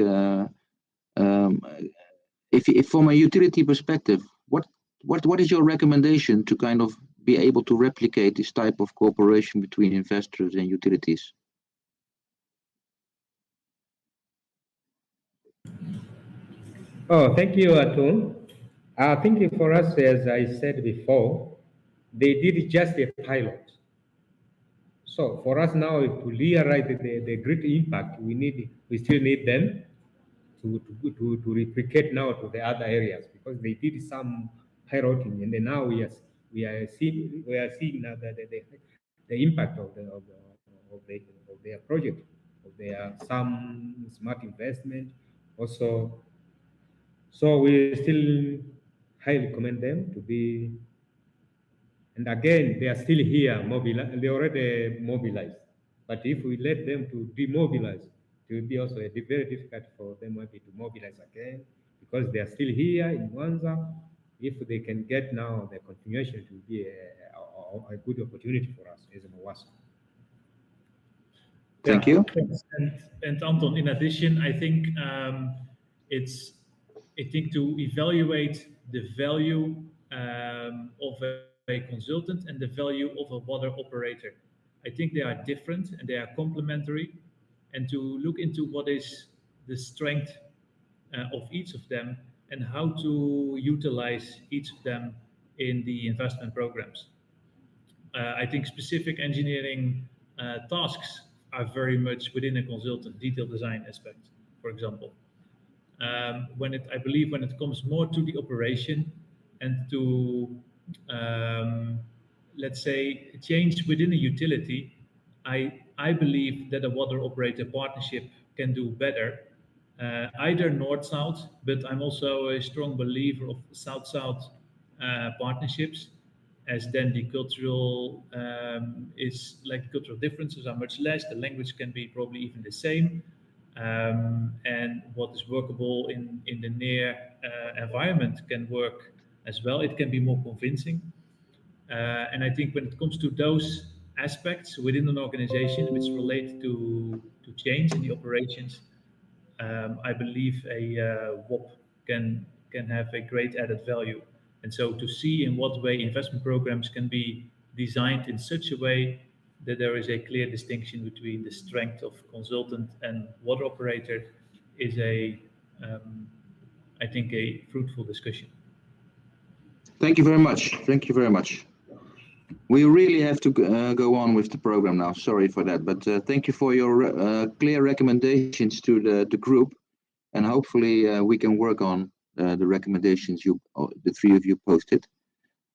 If from a utility perspective, what is your recommendation to kind of be able to replicate this type of cooperation between investors and utilities? Oh, thank you, Atun. I think for us, as I said before, they did just a pilot. So for us now to realize the great impact, we still need them to replicate now to the other areas, because they did some piloting, and then now we are seeing now the impact of their project, of their some smart investment, Also, so we still highly recommend them to be. And again, they are still here, they already mobilized. But if we let them to demobilize, it will be also very difficult for them maybe to mobilize again, because they are still here in Mwanza. If they can get now the continuation, it will be a good opportunity for us as Mwasa. Thank you. And Anton, in addition, I think to evaluate the value of a consultant and the value of a water operator. I think they are different and they are complementary, and to look into what is the strength of each of them and how to utilize each of them in the investment programs. I think specific engineering tasks are very much within a consultant detail design aspect, for example. I believe when it comes more to the operation and to, let's say, change within a utility, I believe that a water operator partnership can do better, either north-south, but I'm also a strong believer of south-south partnerships, as then the cultural cultural differences are much less. The language can be probably even the same, and what is workable in the near environment can work as well. It can be more convincing, and I think when it comes to those aspects within an organization which relate to change in the operations, I believe a WOP can have a great added value. And so to see in what way investment programs can be designed in such a way that there is a clear distinction between the strength of consultant and water operator is I think, a fruitful discussion. Thank you very much. Thank you very much. We really have to go on with the program now. Sorry for that, but thank you for your clear recommendations to the group, and hopefully we can work on the recommendations the three of you posted.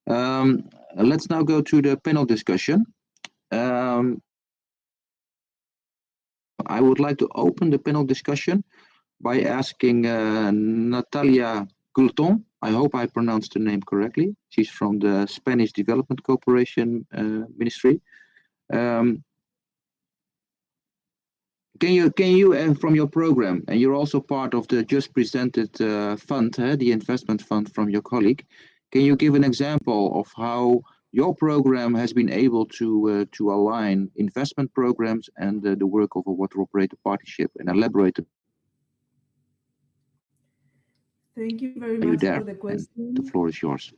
Let's now go to the panel discussion. I would like to open the panel discussion by asking Natalia Gulton. I hope I pronounced the name correctly. She's from the Spanish Development Cooperation Ministry. Can you, from your program, and you're also part of the just presented fund, the investment fund from your colleague, can you give an example of how your program has been able to align investment programs and the work of a water operator partnership, and elaborate? Thank you very much for the question. The floor is yours.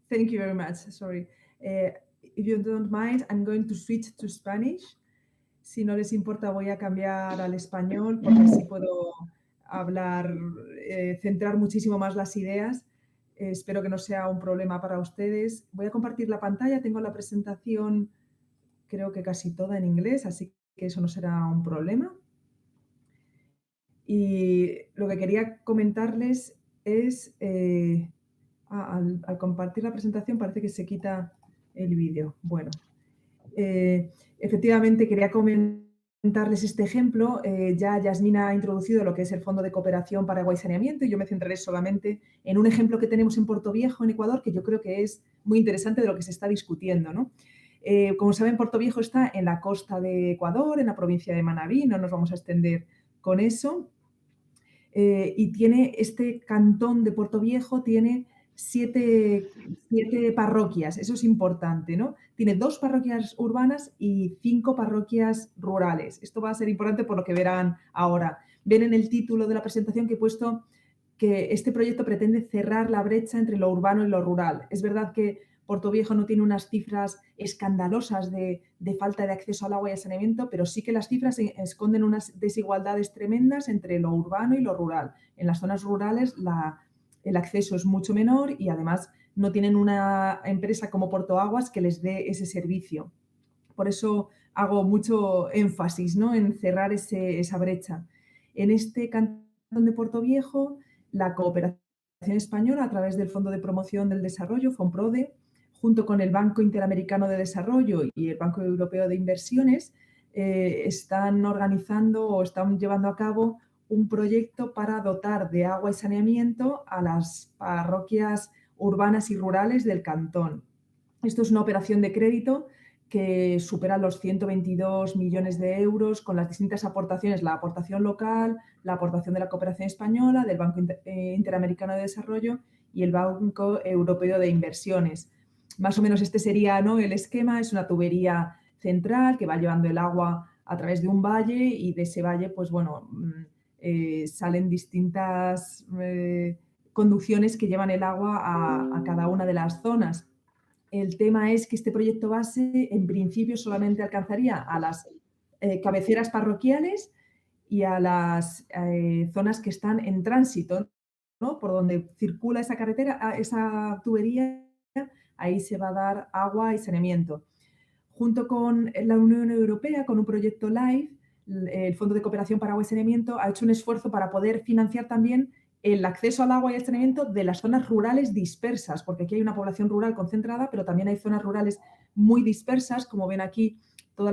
Thank you very much. Sorry. If you don't mind, I'm going to switch to Spanish. Si no les importa, voy a cambiar al español porque así puedo hablar, centrar muchísimo más las ideas. Espero que no sea un problema para ustedes. Voy a compartir la pantalla. Tengo la presentación, creo que casi toda en inglés, así que eso no será un problema. Y lo que quería comentarles es, al compartir la presentación parece que se quita el vídeo. Bueno, efectivamente quería comentarles este ejemplo. Ya Yasmina ha introducido lo que es el Fondo de Cooperación para Agua y Saneamiento, y yo me centraré solamente en un ejemplo que tenemos en Puerto Viejo, en Ecuador, que yo creo que es muy interesante de lo que se está discutiendo, ¿no? Como saben, Puerto Viejo está en la costa de Ecuador, en la provincia de Manabí, no nos vamos a extender con eso. Y tiene este cantón de Puerto Viejo, tiene siete parroquias, eso es importante, ¿no? Tiene 2 parroquias urbanas y 5 parroquias rurales. Esto va a ser importante por lo que verán ahora. Ven en el título de la presentación que he puesto que este proyecto pretende cerrar la brecha entre lo urbano y lo rural. Es verdad que Puerto Viejo no tiene unas cifras escandalosas de falta de acceso al agua y al saneamiento, pero sí que las cifras esconden unas desigualdades tremendas entre lo urbano y lo rural. En las zonas rurales el acceso es mucho menor y además no tienen una empresa como Porto Aguas que les dé ese servicio. Por eso hago mucho énfasis, ¿no?, en cerrar esa brecha. En este cantón de Puerto Viejo, la cooperación española, a través del Fondo de Promoción del Desarrollo, FONPRODE, junto con el Banco Interamericano de Desarrollo y el Banco Europeo de Inversiones, están organizando o están llevando a cabo un proyecto para dotar de agua y saneamiento a las parroquias urbanas y rurales del cantón. Esto es una operación de crédito que supera los 122 millones de euros con las distintas aportaciones, la aportación local, la aportación de la cooperación española, del Banco Interamericano de Desarrollo y el Banco Europeo de Inversiones. Más o menos este sería, ¿no?, el esquema. Es una tubería central que va llevando el agua a través de un valle y de ese valle, pues bueno, salen distintas conducciones que llevan el agua a cada una de las zonas. El tema es que este proyecto base en principio solamente alcanzaría a las cabeceras parroquiales y a las zonas que están en tránsito, ¿no?, por donde circula esa carretera, esa tubería, ahí se va a dar agua y saneamiento. Junto con la Unión Europea, con un proyecto LIFE, el Fondo de Cooperación para Agua y Saneamiento ha hecho un esfuerzo para poder financiar también el acceso al agua y al saneamiento de las zonas rurales dispersas, porque aquí hay una población rural concentrada, pero también hay zonas rurales muy dispersas, como ven aquí, todos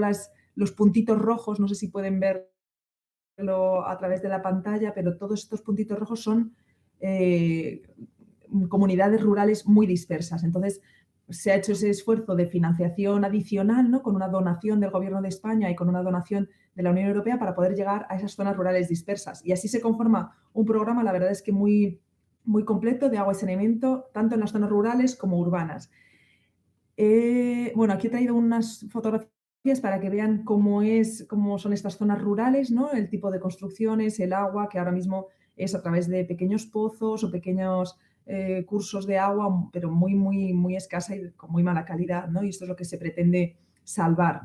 los puntitos rojos, no sé si pueden verlo a través de la pantalla, pero todos estos puntitos rojos son comunidades rurales muy dispersas. Entonces, se ha hecho ese esfuerzo de financiación adicional, ¿no?, con una donación del Gobierno de España y con una donación de la Unión Europea para poder llegar a esas zonas rurales dispersas. Y así se conforma un programa, la verdad es que muy, muy completo de agua y saneamiento, tanto en las zonas rurales como urbanas. Bueno, aquí he traído unas fotografías para que vean cómo son estas zonas rurales, ¿no?, el tipo de construcciones, el agua, que ahora mismo es a través de pequeños pozos o pequeños cursos de agua, pero muy, muy, muy escasa y con muy mala calidad, ¿no? Y esto es lo que se pretende salvar.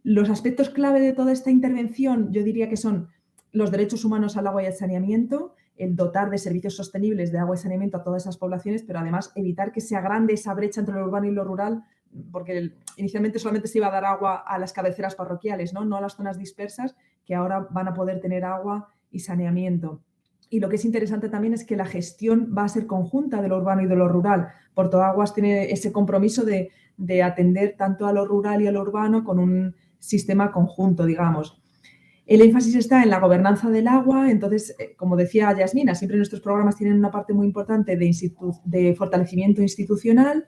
Los aspectos clave de toda esta intervención, yo diría que son los derechos humanos al agua y al saneamiento, el dotar de servicios sostenibles de agua y saneamiento a todas esas poblaciones, pero además evitar que se agrande esa brecha entre lo urbano y lo rural, porque inicialmente solamente se iba a dar agua a las cabeceras parroquiales, no a las zonas dispersas, que ahora van a poder tener agua y saneamiento. Y lo que es interesante también es que la gestión va a ser conjunta de lo urbano y de lo rural. Portoaguas tiene ese compromiso de atender tanto a lo rural y a lo urbano con un sistema conjunto, digamos. El énfasis está en la gobernanza del agua. Entonces, como decía Yasmina, siempre nuestros programas tienen una parte muy importante de fortalecimiento institucional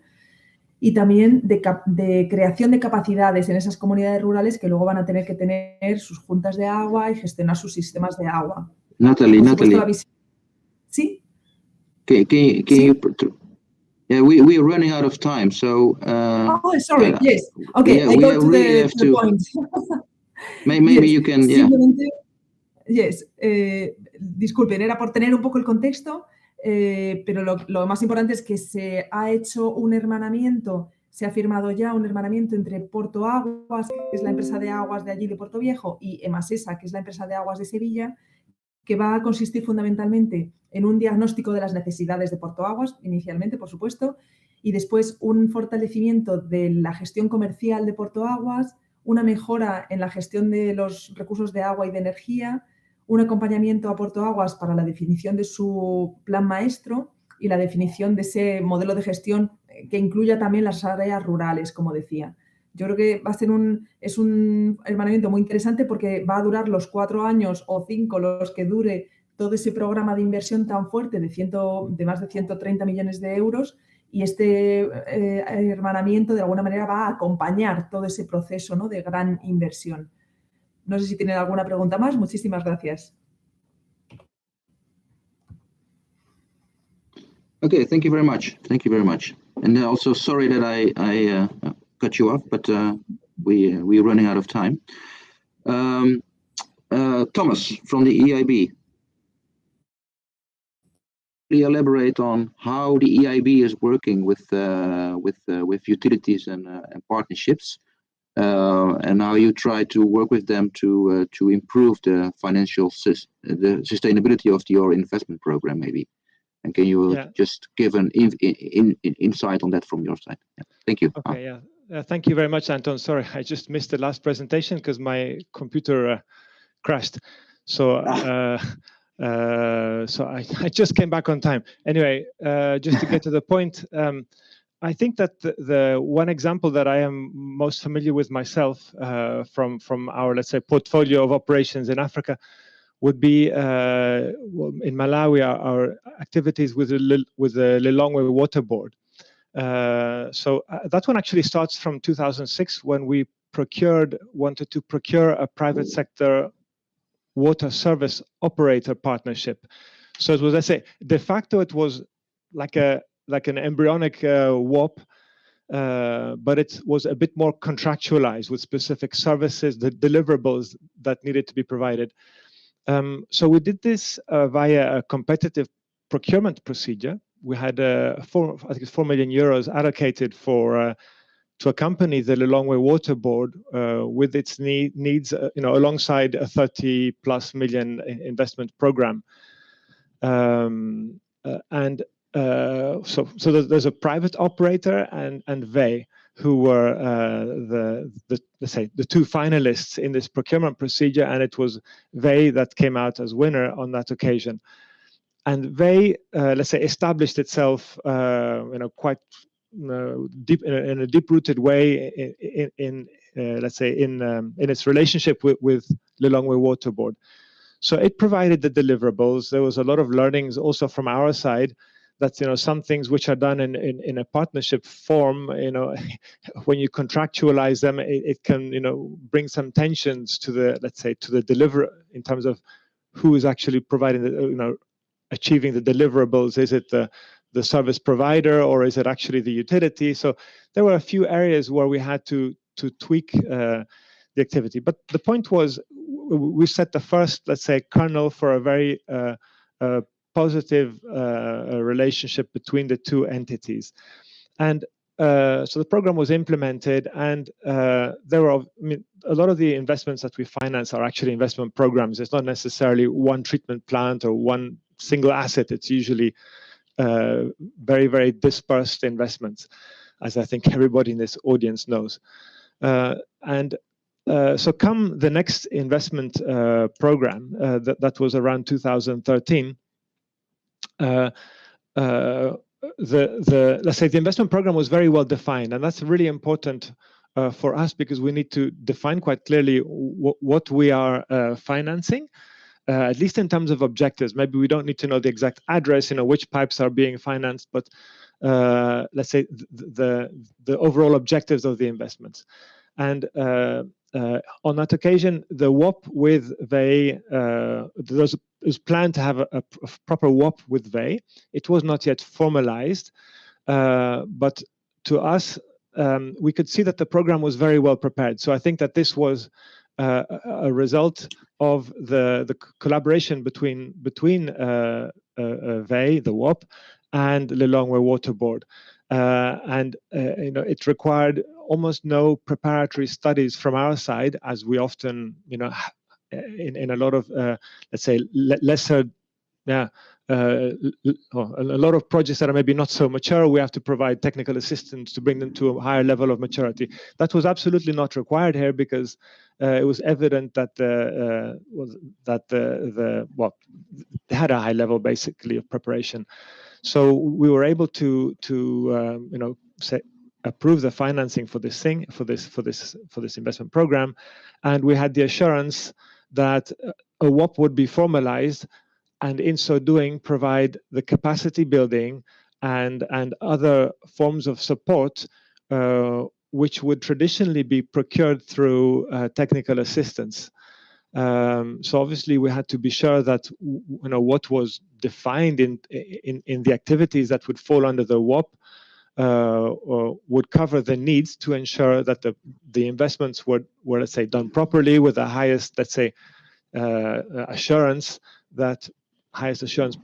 y también de creación de capacidades en esas comunidades rurales que luego van a tener que tener sus juntas de agua y gestionar sus sistemas de agua. Natalie. ¿Sí? Can you? Yeah, we are running out of time, so. Sorry. Yes. Okay. Yeah, I go to really the point. Maybe yes. you can. Simplemente, yes. Disculpen, era por tener un poco el contexto, pero lo más importante es que se ha hecho un hermanamiento. Se ha firmado ya un hermanamiento entre Portoaguas, que es la empresa de aguas de allí de Puerto Viejo, y Emasesa, que es la empresa de aguas de Sevilla, que va a consistir fundamentalmente en un diagnóstico de las necesidades de Portoaguas, inicialmente, por supuesto, y después un fortalecimiento de la gestión comercial de Portoaguas, una mejora en la gestión de los recursos de agua y de energía, un acompañamiento a Portoaguas para la definición de su plan maestro y la definición de ese modelo de gestión que incluya también las áreas rurales, como decía. Yo creo que va a ser un hermanamiento muy interesante porque va a durar los 4 años o 5 los que dure todo ese programa de inversión tan fuerte de más de 130 millones de euros, y este hermanamiento de alguna manera va a acompañar todo ese proceso, ¿no?, de gran inversión. No sé si tienen alguna pregunta más. Muchísimas gracias. Okay, thank you very much. Thank you very much. And also sorry that I cut you off, but we're running out of time. Thomas from the EIB. Elaborate on how the EIB is working with utilities and partnerships, and how you try to work with them to improve the the sustainability of your investment program, maybe. And can you just give an insight on that from your side? Yeah. Thank you. Okay, yeah. Thank you very much, Anton. Sorry, I just missed the last presentation because my computer crashed. So I just came back on time. Anyway, just to get to the point, I think that the one example that I am most familiar with myself from our, let's say, portfolio of operations in Africa would be in Malawi our activities with the Lilongwe Water Board. So that one actually starts from 2006 when we wanted to procure a private sector water service operator partnership. So it was, let's say, de facto it was like an embryonic WOP, but it was a bit more contractualized with specific services, the deliverables that needed to be provided. So we did this via a competitive procurement procedure. We had I think it's 4 million euros allocated to accompany the Lilongwe Water Board with its needs, alongside a 30+ million investment program. So there's a private operator and VEI, who were let's say the two finalists in this procurement procedure, and it was VEI that came out as winner on that occasion. And VEI, let's say, established itself, quite deep in a deep-rooted way in let's say in its relationship with Lilongwe Water Board. So it provided the deliverables. There was a lot of learnings also from our side. That some things which are done in a partnership form, when you contractualize them, it can bring some tensions to the, let's say, to the deliverer in terms of who is actually providing the achieving the deliverables. Is it the service provider, or is it actually the utility? So there were a few areas where we had to tweak the activity. But the point was, we set the first, let's say, kernel for a very positive relationship between the two entities. And so the program was implemented, and there were, a lot of the investments that we finance are actually investment programs. It's not necessarily one treatment plant or one single asset. It's usually very, very dispersed investments, as I think everybody in this audience knows. So come the next investment program, that was around 2013, let's say the investment program was very well defined, and that's really important for us, because we need to define quite clearly what we are financing, at least in terms of objectives. Maybe we don't need to know the exact address, which pipes are being financed, but let's say the overall objectives of the investments. And on that occasion, the WOP with VEI, there was planned to have a proper WOP with VEI. It was not yet formalized, but to us, we could see that the program was very well prepared. So I think that this was a result of the collaboration between VEI, the WOP, and Lilongwe Water Board. It required almost no preparatory studies from our side, as we often, in a lot of, let's say, lesser, a lot of projects that are maybe not so mature, we have to provide technical assistance to bring them to a higher level of maturity. That was absolutely not required here, because it was evident that they had a high level, basically, of preparation. So we were able to approve the financing for this investment program, and we had the assurance that a WOP would be formalized, and in so doing provide the capacity building and other forms of support which would traditionally be procured through technical assistance. So obviously we had to be sure that what was defined in the activities that would fall under the WOP would cover the needs to ensure that the investments were, let's say, done properly with the highest, let's say, assurance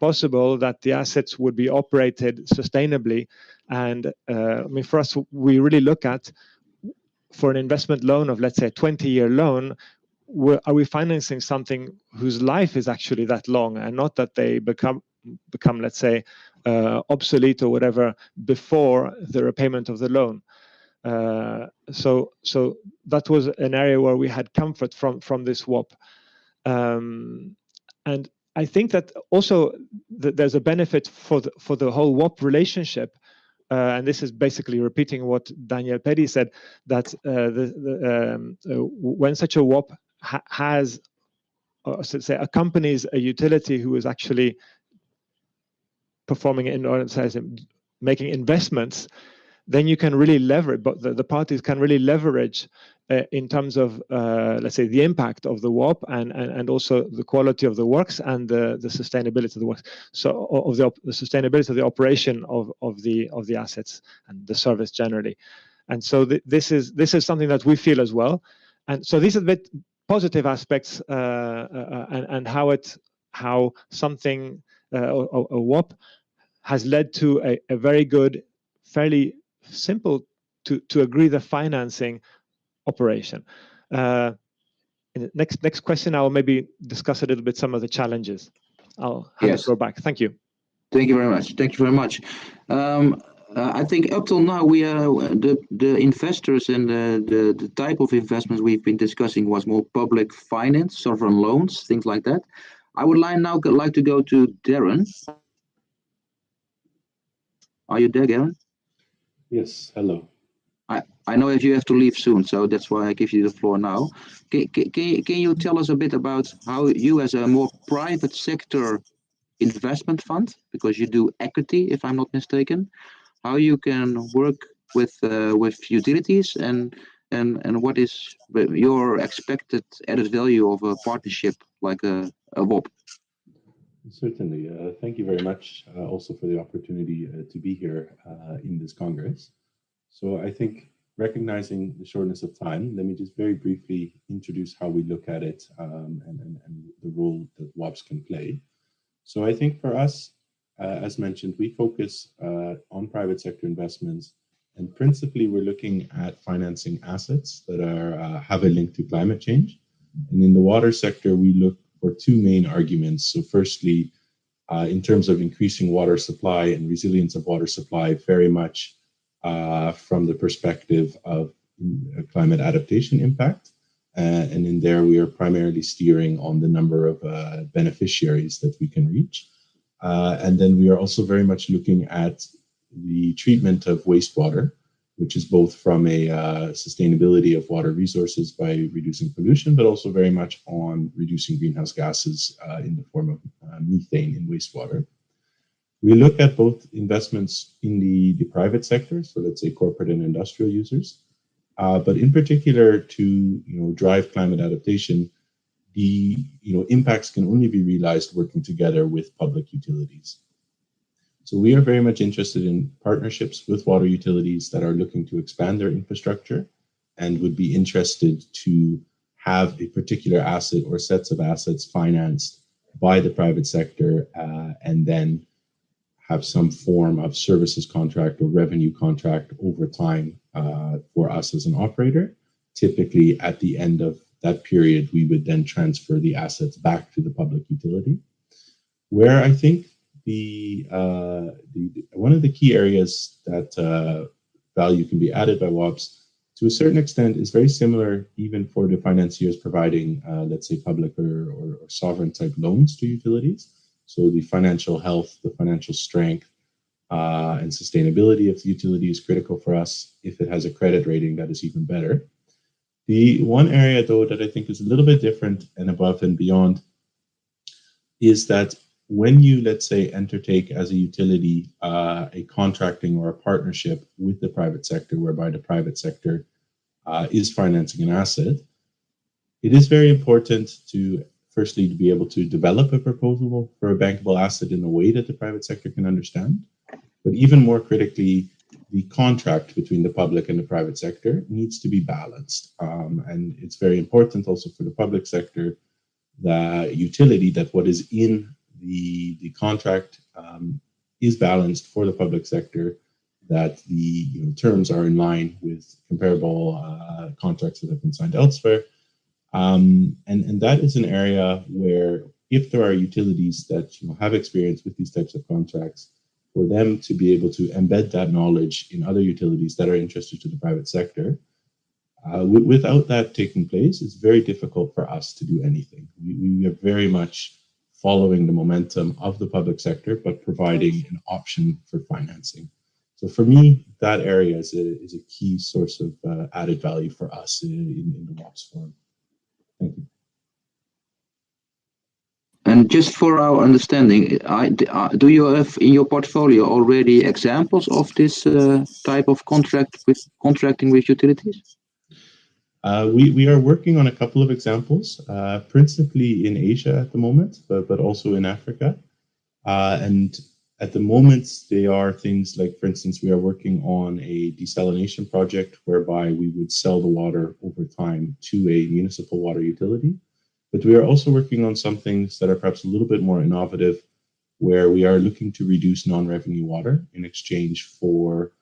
possible that the assets would be operated sustainably. And for us, we really look at, for an investment loan of, let's say, a 20-year loan, are we financing something whose life is actually that long, and not that they become, let's say, obsolete or whatever before the repayment of the loan. So that was an area where we had comfort from this WOP. And I think that also there's a benefit for the whole WOP relationship. And this is basically repeating what Daniel Peri said, that when such a WOP has or so to say, accompanies a utility who is actually performing in, or making investments, then you can really leverage, but the parties can really leverage in terms of, let's say, the impact of the WOP and also the quality of the works and the sustainability of the works. So of the sustainability of the operation of the assets and the service generally. And so this is something that we feel as well. And so these are the positive aspects and how something a WOP has led to a very good, fairly simple to agree the financing operation. In the next question, I'll maybe discuss a little bit some of the challenges. I'll hand the floor back. Thank you. Thank you very much. Thank you very much. I think up till now, we the investors and the type of investments we've been discussing was more public finance, sovereign loans, things like that. I would like to go to Darren. Are you there, Darren? Yes, hello. I know that you have to leave soon, so that's why I give you the floor now. Can you tell us a bit about how you, as a more private sector investment fund, because you do equity, if I'm not mistaken, how you can work with utilities and what is your expected added value of a partnership like a WOP? Certainly. Thank you very much also for the opportunity to be here in this Congress. So I think recognizing the shortness of time, let me just very briefly introduce how we look at it and the role that WOPs can play. So I think for us, as mentioned, we focus on private sector investments, and principally we're looking at financing assets that have a link to climate change. And in the water sector, we look for two main arguments. So firstly, in terms of increasing water supply and resilience of water supply, very much from the perspective of climate adaptation impact. And in there, we are primarily steering on the number of beneficiaries that we can reach. And then we are also very much looking at the treatment of wastewater, which is both from a sustainability of water resources by reducing pollution, but also very much on reducing greenhouse gases in the form of methane in wastewater. We look at both investments in the private sector, so let's say corporate and industrial users, but in particular to drive climate adaptation. The impacts can only be realized working together with public utilities. So we are very much interested in partnerships with water utilities that are looking to expand their infrastructure and would be interested to have a particular asset or sets of assets financed by the private sector and then have some form of services contract or revenue contract over time for us as an operator. Typically at the end of that period, we would then transfer the assets back to the public utility. Where I think one of the key areas that value can be added by WOPs to a certain extent is very similar even for the financiers providing, let's say, public or sovereign type loans to utilities. So the financial health, the financial strength, and sustainability of the utility is critical for us. If it has a credit rating, that is even better. The one area, though, that I think is a little bit different and above and beyond is that when you, let's say, undertake as a utility a contracting or a partnership with the private sector, whereby the private sector is financing an asset, it is very important to firstly to be able to develop a proposal for a bankable asset in a way that the private sector can understand. But even more critically, the contract between the public and the private sector needs to be balanced. And it's very important also for the public sector, the utility, that what is in the contract is balanced for the public sector, that the terms are in line with comparable contracts that have been signed elsewhere. And that is an area where if there are utilities that have experience with these types of contracts, for them to be able to embed that knowledge in other utilities that are interested to the private sector, without that taking place, it's very difficult for us to do anything. We are very much following the momentum of the public sector, but providing an option for financing. So for me, that area is a key source of added value for us in the WOPs forum. Thank you. And just for our understanding, do you have in your portfolio already examples of this type of contracting with utilities? We are working on a couple of examples, principally in Asia at the moment, but also in Africa. And at the moment, they are things like, for instance, we are working on a desalination project whereby we would sell the water over time to a municipal water utility. But we are also working on some things that are perhaps a little bit more innovative, where we are looking to reduce non-revenue water in exchange for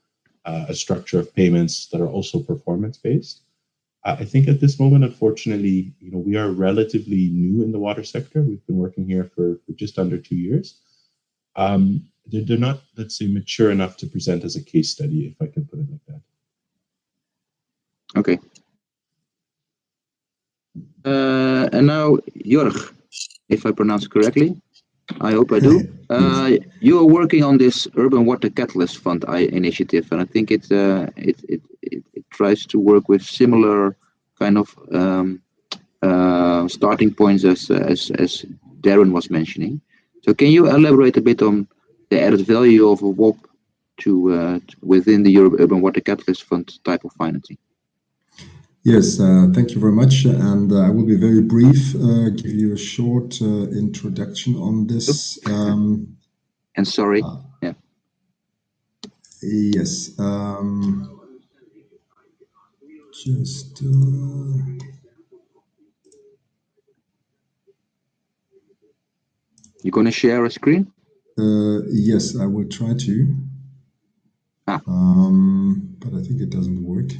a structure of payments that are also performance-based. I think at this moment, unfortunately, we are relatively new in the water sector. We've been working here for just under 2 years. They're not, let's say, mature enough to present as a case study, if I can put it like that. Okay. And now, Jörg, if I pronounce it correctly, I hope I do. You are working on this Urban Water Catalyst Fund initiative, and I think it tries to work with similar kind of starting points as Darren was mentioning. So can you elaborate a bit on the added value of a WOP to within the Urban Water Catalyst Fund type of financing? Yes, thank you very much, and I will be very brief, give you a short introduction on this. And sorry, yeah. Yes, just... You're going to share a screen? Yes, I will try to, but I think it doesn't work.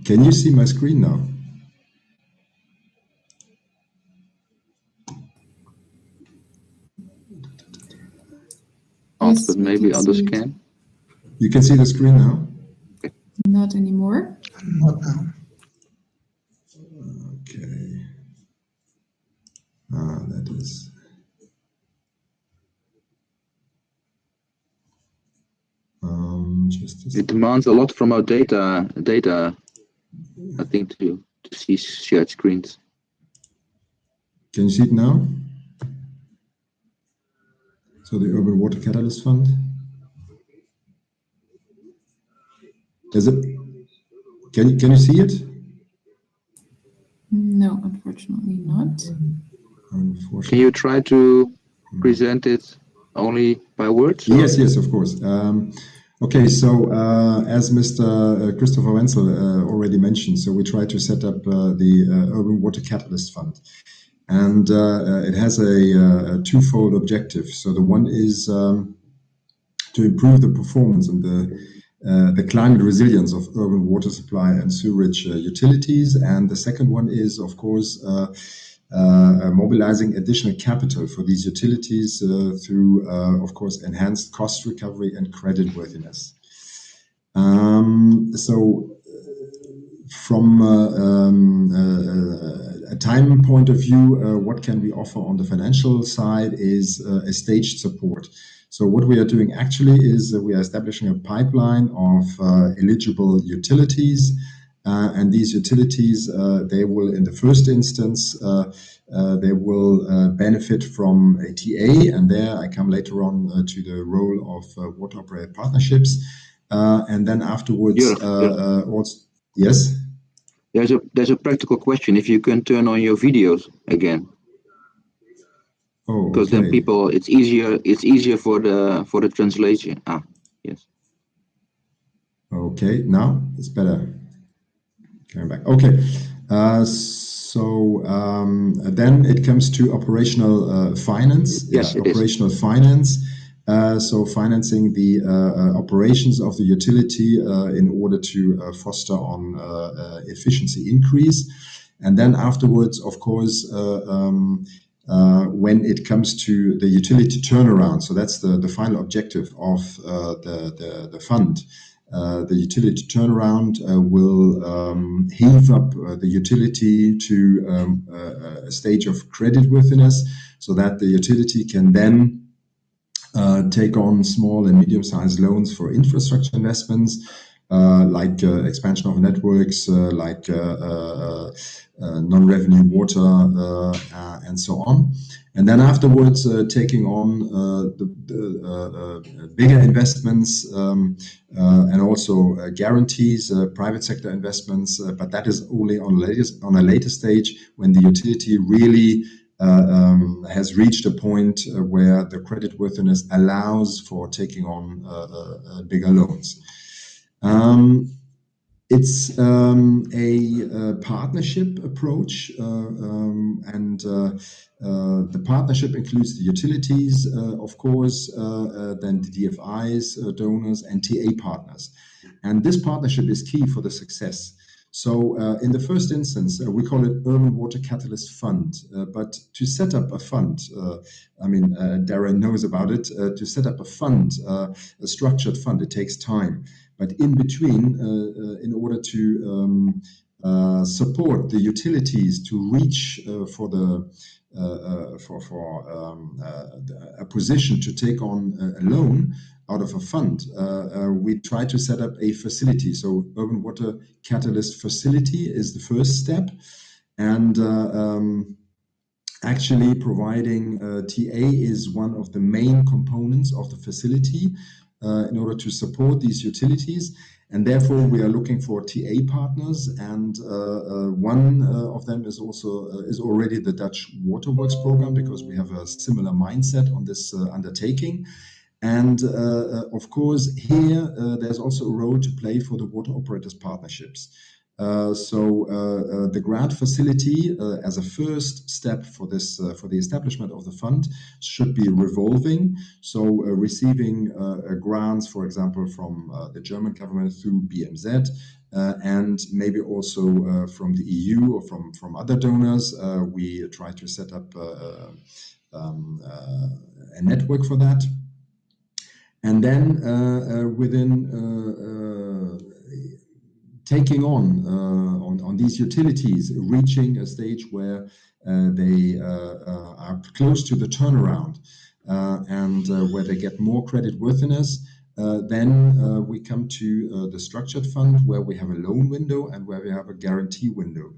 Can you see my screen now? Yes, but maybe others can. You can see the screen now? Not anymore. Not now. Okay. That is... It demands a lot from our data, I think, to see shared screens. Can you see it now? So the Urban Water Catalyst Fund. Is it? Can you see it? No, unfortunately not. Unfortunately. Can you try to present it only by words? Yes, yes, of course. Okay, so as Mr. Christopher Wenzel already mentioned, so we try to set up the Urban Water Catalyst Fund. And it has a twofold objective. So the one is to improve the performance and the climate resilience of urban water supply and sewerage utilities. And the second one is, of course, mobilizing additional capital for these utilities through, of course, enhanced cost recovery and creditworthiness. So from a time point of view, what can we offer on the financial side is a staged support. So what we are doing actually is we are establishing a pipeline of eligible utilities. And these utilities, they will, in the first instance, they will benefit from a TA, and there I come later on to the role of water operator partnerships, and then afterwards, also, yes. There's a practical question. If you can turn on your videos again, because then people, it's easier for the translation. Yes. Okay, now it's better. Coming back. Okay, so then it comes to operational finance. Yes, it operational finance. So financing the operations of the utility in order to foster on efficiency increase. And then afterwards, of course, when it comes to the utility turnaround, so that's the final objective of the fund. The utility turnaround will heave up the utility to a stage of creditworthiness so that the utility can then take on small and medium-sized loans for infrastructure investments. like expansion of networks, like non-revenue water, and so on. And then afterwards, taking on the bigger investments and also guarantees, private sector investments, but that is only on a later stage when the utility really has reached a point where the creditworthiness allows for taking on bigger loans. It's a partnership approach, and the partnership includes the utilities, of course, then the DFIs, donors, and TA partners. And this partnership is key for the success. So in the first instance, we call it Urban Water Catalyst Fund. But to set up a fund, Darren knows about it, to set up a fund, a structured fund, it takes time. But in between, in order to support the utilities to reach for a position to take on a loan out of a fund, we try to set up a facility. So Urban Water Catalyst Facility is the first step. And actually providing TA is one of the main components of the facility in order to support these utilities. And therefore, we are looking for TA partners, and one of them is already the Dutch Waterworks program, because we have a similar mindset on this undertaking. And of course, here there's also a role to play for the water operators partnerships. So the grant facility, as a first step for this, for the establishment of the fund, should be revolving. So receiving grants, for example, from the German government through BMZ, and maybe also from the EU or from other donors. We try to set up a network for that. And then taking on these utilities, reaching a stage where they are close to the turnaround and where they get more creditworthiness, then we come to the structured fund, where we have a loan window and where we have a guarantee window.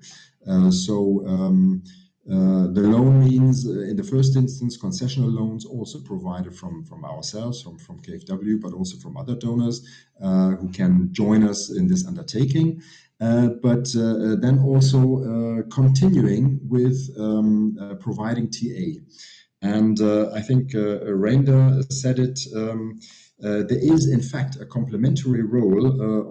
The loan means, in the first instance, concessional loans also provided from ourselves, from KfW, but also from other donors who can join us in this undertaking. But then also continuing with providing TA. And I think Reinder said it, there is in fact a complementary role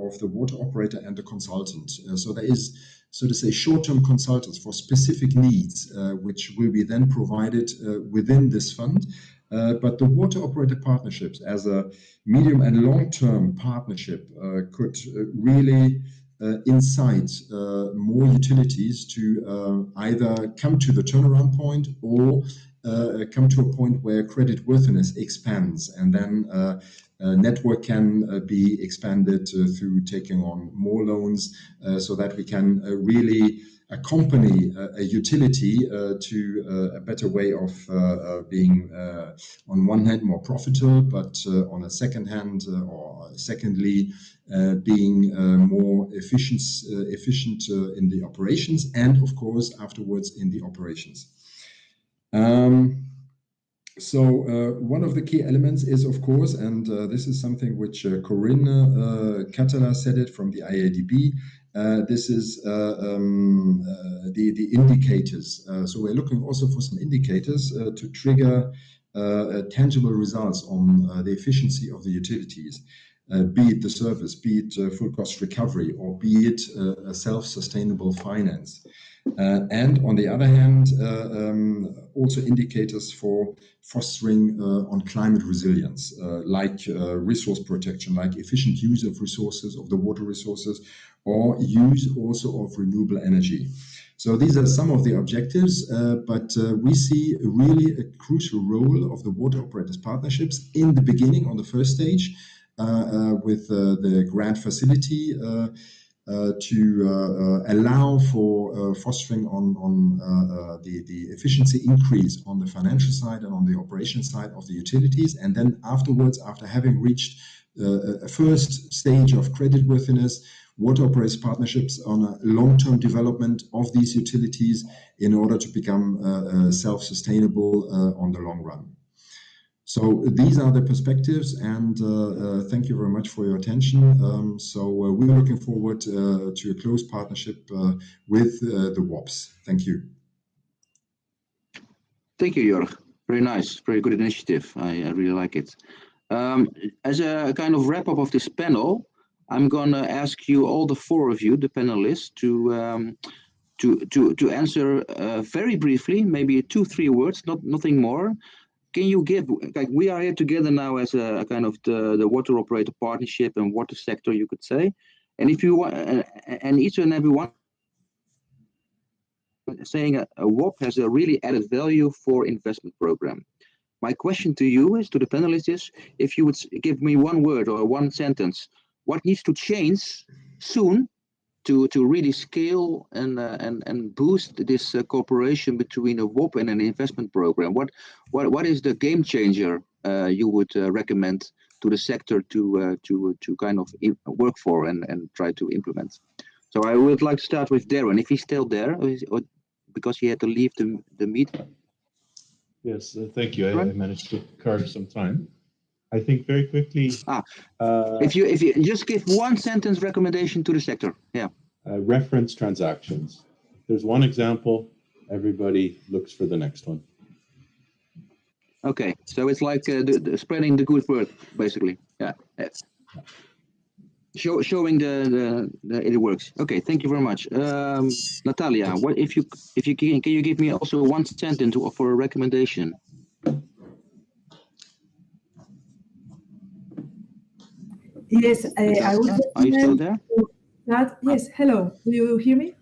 of the water operator and the consultant. So there is, so to say, short-term consultants for specific needs, which will be then provided within this fund. But the water operator partnerships as a medium and long-term partnership could really incite more utilities to either come to the turnaround point or come to a point where creditworthiness expands, and then network can be expanded through taking on more loans, so that we can really accompany a utility to a better way of being, on one hand, more profitable, but on a second hand, or secondly, being more efficient in the operations, and of course afterwards in the operations. So one of the key elements is, of course, and this is something which Corinne Catala said it from the IADB, this is the indicators. So we're looking also for some indicators to trigger tangible results on the efficiency of the utilities, be it the service, be it full cost recovery, or be it a self-sustainable finance. And on the other hand, also indicators for fostering on climate resilience, like resource protection, like efficient use of resources, of the water resources, or use also of renewable energy. So these are some of the objectives, but we see really a crucial role of the water operators partnerships in the beginning, on the first stage, with the grant facility, to allow for fostering on the efficiency increase on the financial side and on the operation side of the utilities. And then afterwards, after having reached a first stage of creditworthiness, water operators partnerships on a long-term development of these utilities in order to become self-sustainable on the long run. So these are the perspectives, and thank you very much for your attention. We're looking forward to a close partnership with the WOPs. Thank you. Thank you, Jörg. Very nice, very good initiative. I really like it. As a kind of wrap up of this panel, I'm gonna ask you, all the four of you, the panelists, to answer very briefly, maybe 2-3 words, nothing more. Can you give, like, we are here together now as a kind of the water operator partnership and water sector, you could say, and if you want, and each and every one saying a WOP has a really added value for investment program. My question to you is, to the panelists, is if you would give me one word or one sentence, what needs to change soon to really scale and boost this cooperation between a WOP and an investment program? What is the game changer you would recommend to the sector to kind of work for and try to implement? So I would like to start with Darren, if he's still there, or because he had to leave the meeting. Yes, thank you. I managed to carve some time. I think very quickly. If you just give one sentence recommendation to the sector, yeah. Reference transactions. There's one example, everybody looks for the next one. Okay, so it's like spreading the good word, basically. Yeah. Showing it works. Okay, thank you very much. Natalia, what if you can you give me also one sentence for a recommendation? Yes, I would recommend. Are you still there? Yes, hello. Do you hear me?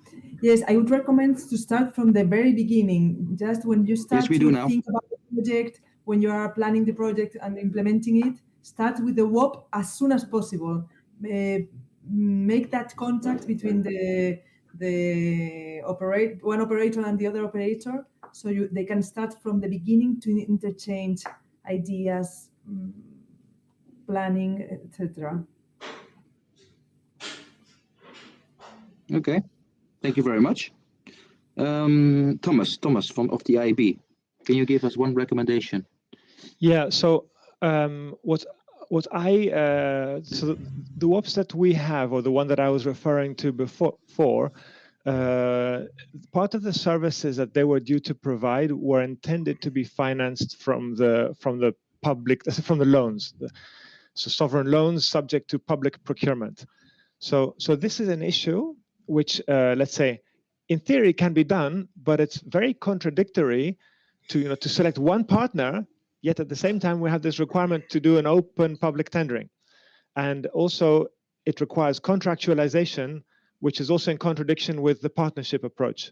Yes, I would recommend to start from the very beginning. Just when you start think about the project, when you are planning the project and implementing it, start with the WOP as soon as possible. Make that contact between one operator and the other operator, so they can start from the beginning to interchange ideas, planning, etc. Okay, thank you very much. Thomas of the IB, can you give us one recommendation? Yeah. So what I so the WOPs that we have, or the one that I was referring to before, part of the services that they were due to provide were intended to be financed from the public, from the loans, so sovereign loans subject to public procurement. So this is an issue which, let's say, in theory can be done, but it's very contradictory to select one partner. Yet at the same time, we have this requirement to do an open public tendering. And also it requires contractualization, which is also in contradiction with the partnership approach.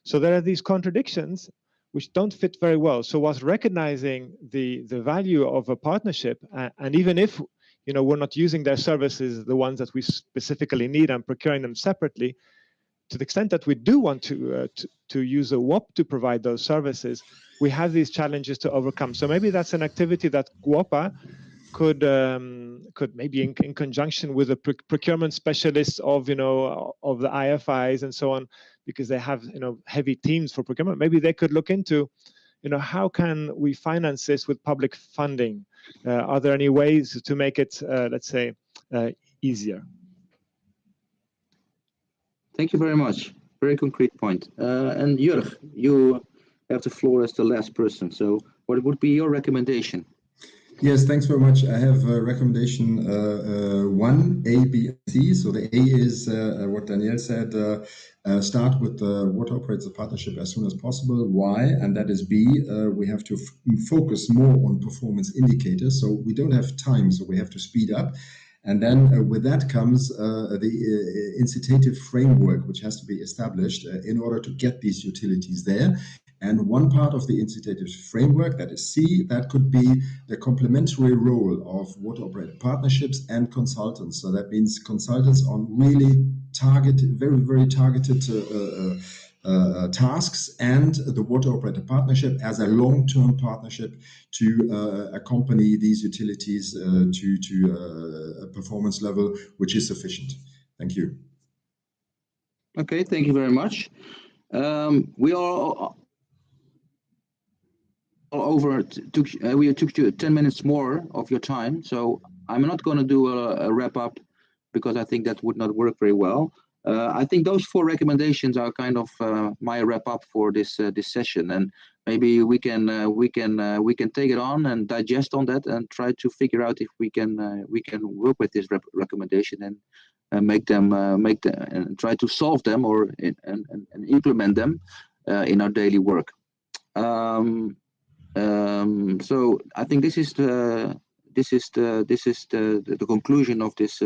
So there are these contradictions which don't fit very well. So whilst recognizing the value of a partnership, and even if we're not using their services, the ones that we specifically need, and procuring them separately, to the extent that we do want to use a WOP to provide those services, we have these challenges to overcome. So maybe that's an activity that WOPA could maybe in conjunction with the procurement specialists of the IFIs and so on, because they have heavy teams for procurement. Maybe they could look into how can we finance this with public funding? Are there any ways to make it, let's say, easier? Thank you very much. Very concrete point. And Jörg, you have the floor as the last person. So what would be your recommendation? Yes, thanks very much. I have a recommendation 1, A, B, and C. So the A is what Danielle said, start with the water operators partnership as soon as possible. Why? And that is B, we have to focus more on performance indicators. So we don't have time, so we have to speed up. And then with that comes the incitative framework, which has to be established in order to get these utilities there. And one part of the incitative framework, that is C, that could be the complementary role of water operator partnerships and consultants. So that means consultants on really very, very targeted tasks, and the water operator partnership as a long-term partnership to accompany these utilities to a performance level which is sufficient. Thank you. Okay, thank you very much. We are we took you 10 minutes more of your time, so I'm not going to do a wrap up because I think that would not work very well. I think those 4 recommendations are kind of my wrap up for this session, and maybe we can take it on and digest on that and try to figure out if we can work with this recommendation and make them and try to solve them or and implement them in our daily work. So I think this is the conclusion of this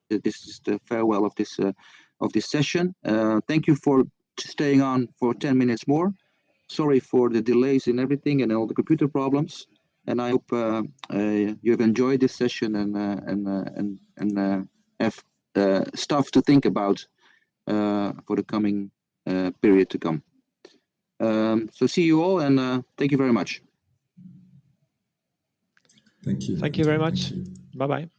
this is the farewell of this session. Thank you for staying on for 10 minutes more. Sorry for the delays and everything and all the computer problems. And I hope you have enjoyed this session and have stuff to think about for the coming period to come. So see you all, and thank you very much. Thank you. Thank you very much. Bye-bye.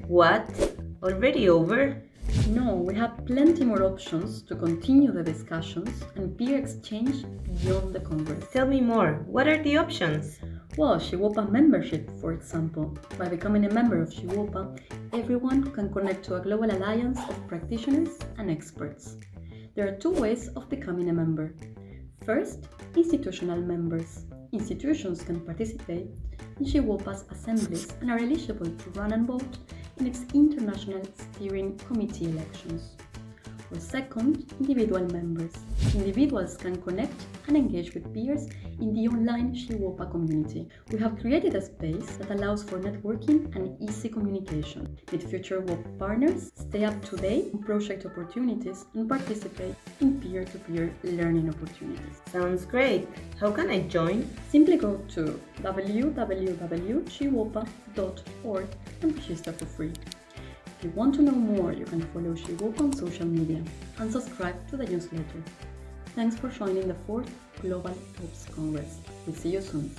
What? Already over? No, we have plenty more options to continue the discussions and peer exchange beyond the Congress. Tell me more. What are the options? Well, SHIWOPA membership, for example. By becoming a member of SHIWOPA, everyone can connect to a global alliance of practitioners and experts. There are 2 ways of becoming a member. First, institutional members. Institutions can participate in SHIWOPA's assemblies and are eligible to run and vote in its international steering committee elections. Or second, individual members. Individuals can connect and engage with peers in the online SHIWOPA community. We have created a space that allows for networking and easy communication. Meet future WOP partners, stay up to date on project opportunities, and participate in peer-to-peer learning opportunities. Sounds great. How can I join? Simply go to www.shiwopa.org and register for free. If you want to know more, you can follow SHIWOPA on social media and subscribe to the newsletter. Thanks for joining the 4th Global WOPs Congress. We'll see you soon.